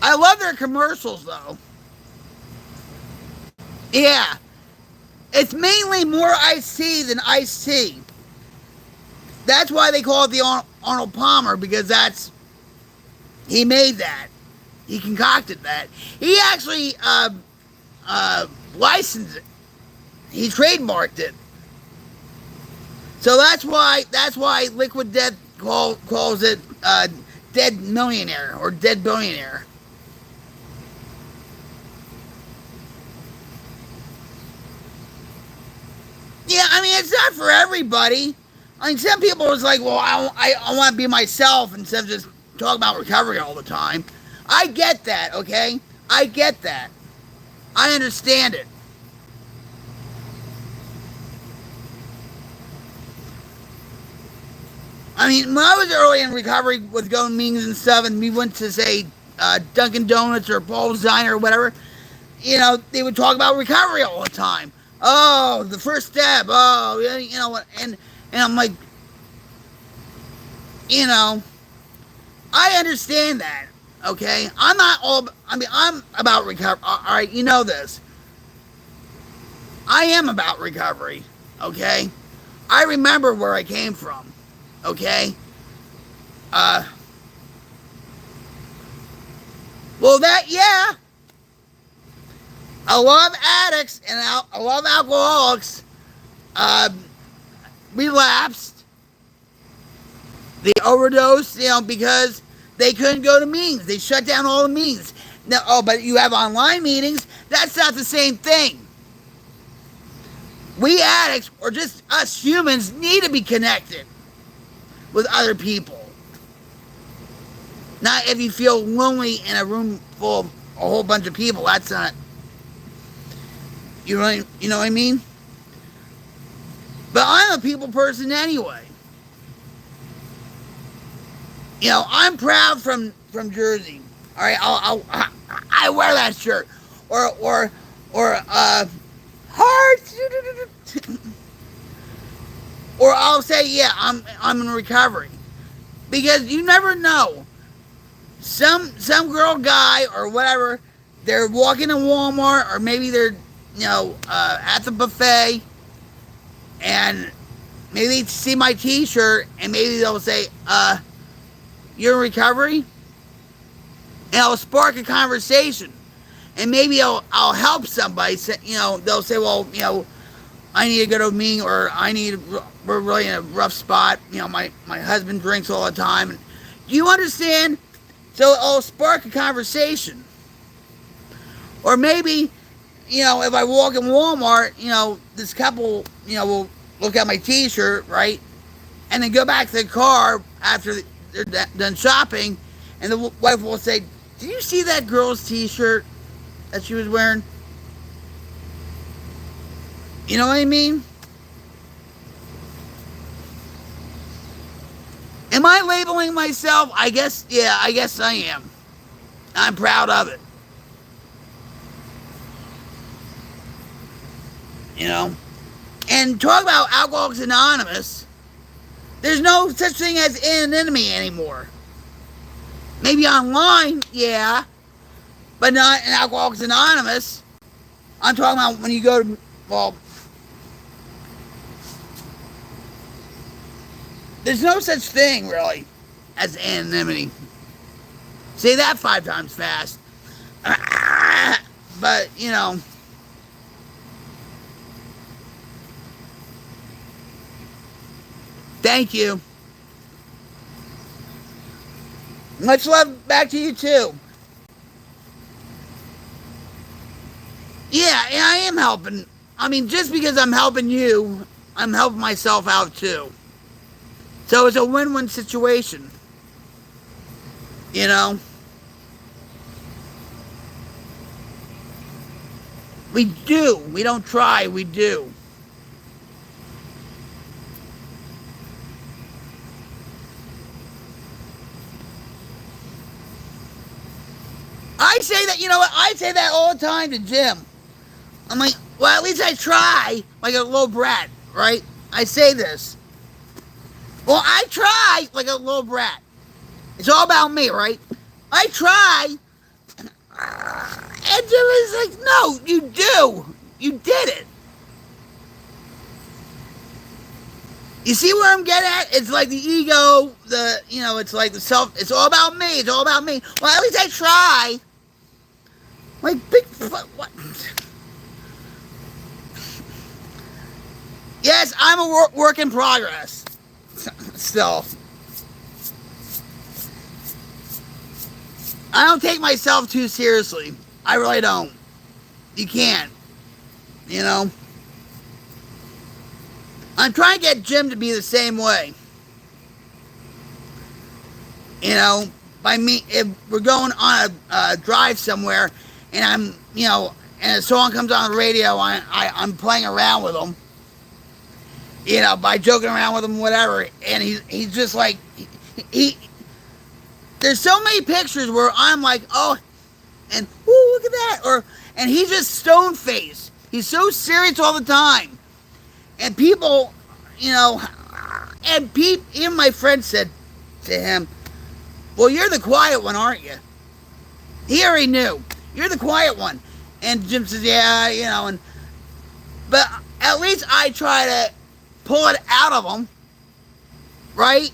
I love their commercials though. Yeah, it's mainly more iced tea than iced tea. That's why they call it the Arnold Palmer, because he made that. He concocted that. He actually licensed it. He trademarked it. So that's why Liquid Death calls it Dead Millionaire or Dead Billionaire. Yeah, I mean, it's not for everybody. I mean, some people is like, well, I want to be myself instead of just talking about recovery all the time. I get that, okay? I get that. I understand it. I mean, when I was early in recovery with going meetings and stuff, and we went to, say, Dunkin' Donuts or Paul's Diner or whatever, you know, they would talk about recovery all the time. Oh, the first step. Oh, you know what? And I'm like, you know, I understand that. Okay, I'm not all. I mean, I'm about recovery. All right, you know this. I am about recovery. Okay, I remember where I came from. Okay. Uh. Well, that yeah. A lot of addicts and a lot of alcoholics uh, relapsed. They overdosed, you know, because they couldn't go to meetings. They shut down all the meetings. Now, oh, but you have online meetings. That's not the same thing. We addicts, or just us humans, need to be connected with other people. Not if you feel lonely in a room full of a whole bunch of people. That's not. You know what I mean? But I'm a people person anyway. You know, I'm proud from Jersey. All right, I wear that shirt, or hearts, or I'll say yeah, I'm in recovery, because you never know. Some girl, guy, or whatever, they're walking in Walmart, or maybe they're at the buffet, and maybe they see my T-shirt, and maybe they'll say, you're in recovery? And I'll spark a conversation. And maybe I'll help somebody. They'll say, well, I need to go to a meeting, or we're really in a rough spot. My husband drinks all the time. And, do you understand? So I'll spark a conversation. Or maybe, if I walk in Walmart, this couple, will look at my T-shirt, right? And then go back to the car after they're done shopping, and the wife will say, did you see that girl's T-shirt that she was wearing? You know what I mean? Am I labeling myself? I guess I am. I'm proud of it. And talk about Alcoholics Anonymous. There's no such thing as anonymity anymore. Maybe online, yeah, but not in Alcoholics Anonymous. I'm talking about when you go to, well, there's no such thing, really, as anonymity. Say that 5 times fast. But, Thank you. Much love back to you too. Yeah, I am helping. I mean, just because I'm helping you, I'm helping myself out too. So it's a win-win situation. You know? We do. We don't try, we do. I say that, you know what? I say that all the time to Jim. I'm like, well, at least I try like a little brat, right? I say this. Well, I try like a little brat. It's all about me, right? I try. And Jim is like, no, you do. You did it. You see where I'm getting at? It's like the ego, it's like the self. It's all about me. It's all about me. Well, at least I try. Like, big. What? Yes, I'm a work in progress. Still. I don't take myself too seriously. I really don't. You can't. You know? I'm trying to get Jim to be the same way. You know, by me, if we're going on a drive somewhere, and and a song comes on the radio, I'm playing around with him. You know, by joking around with him, whatever. And he's just like, he there's so many pictures where I'm like, oh, and ooh, look at that, and he's just stone faced. He's so serious all the time. And people, even my friend said to him, well, you're the quiet one, aren't you? He already knew. You're the quiet one. And Jim says, yeah, but at least I try to pull it out of him, right?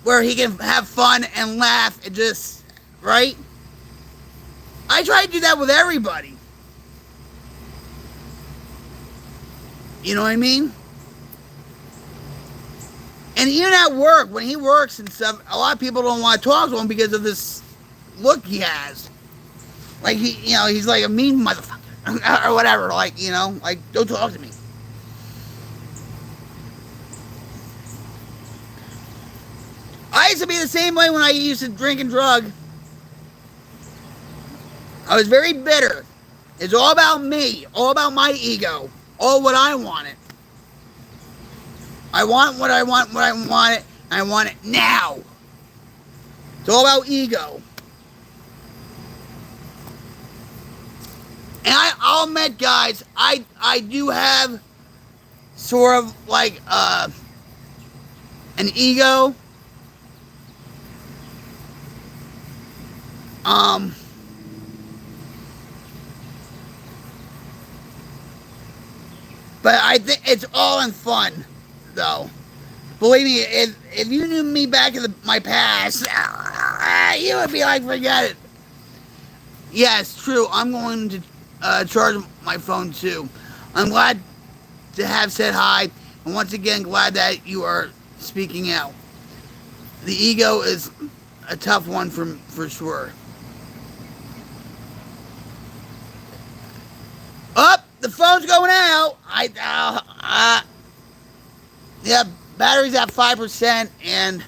Where he can have fun and laugh and just, right? I try to do that with everybody. You know what I mean? And even at work, when he works and stuff, a lot of people don't want to talk to him because of this look he has. Like, he's like a mean motherfucker. Or whatever, like, don't talk to me. I used to be the same way when I used to drink and drug. I was very bitter. It's all about me, all about my ego, all what I wanted. I want what I want, and I want it now. It's all about ego. And I'll admit, guys, I do have sort of like an ego. But I think it's all in fun, though. Believe me, if you knew me back in my past, you would be like, forget it. Yes, true. I'm going to charge my phone too. I'm glad to have said hi, and once again, glad that you are speaking out. The ego is a tough one for sure. Up, the phone's going out. Yeah, battery's at 5%, and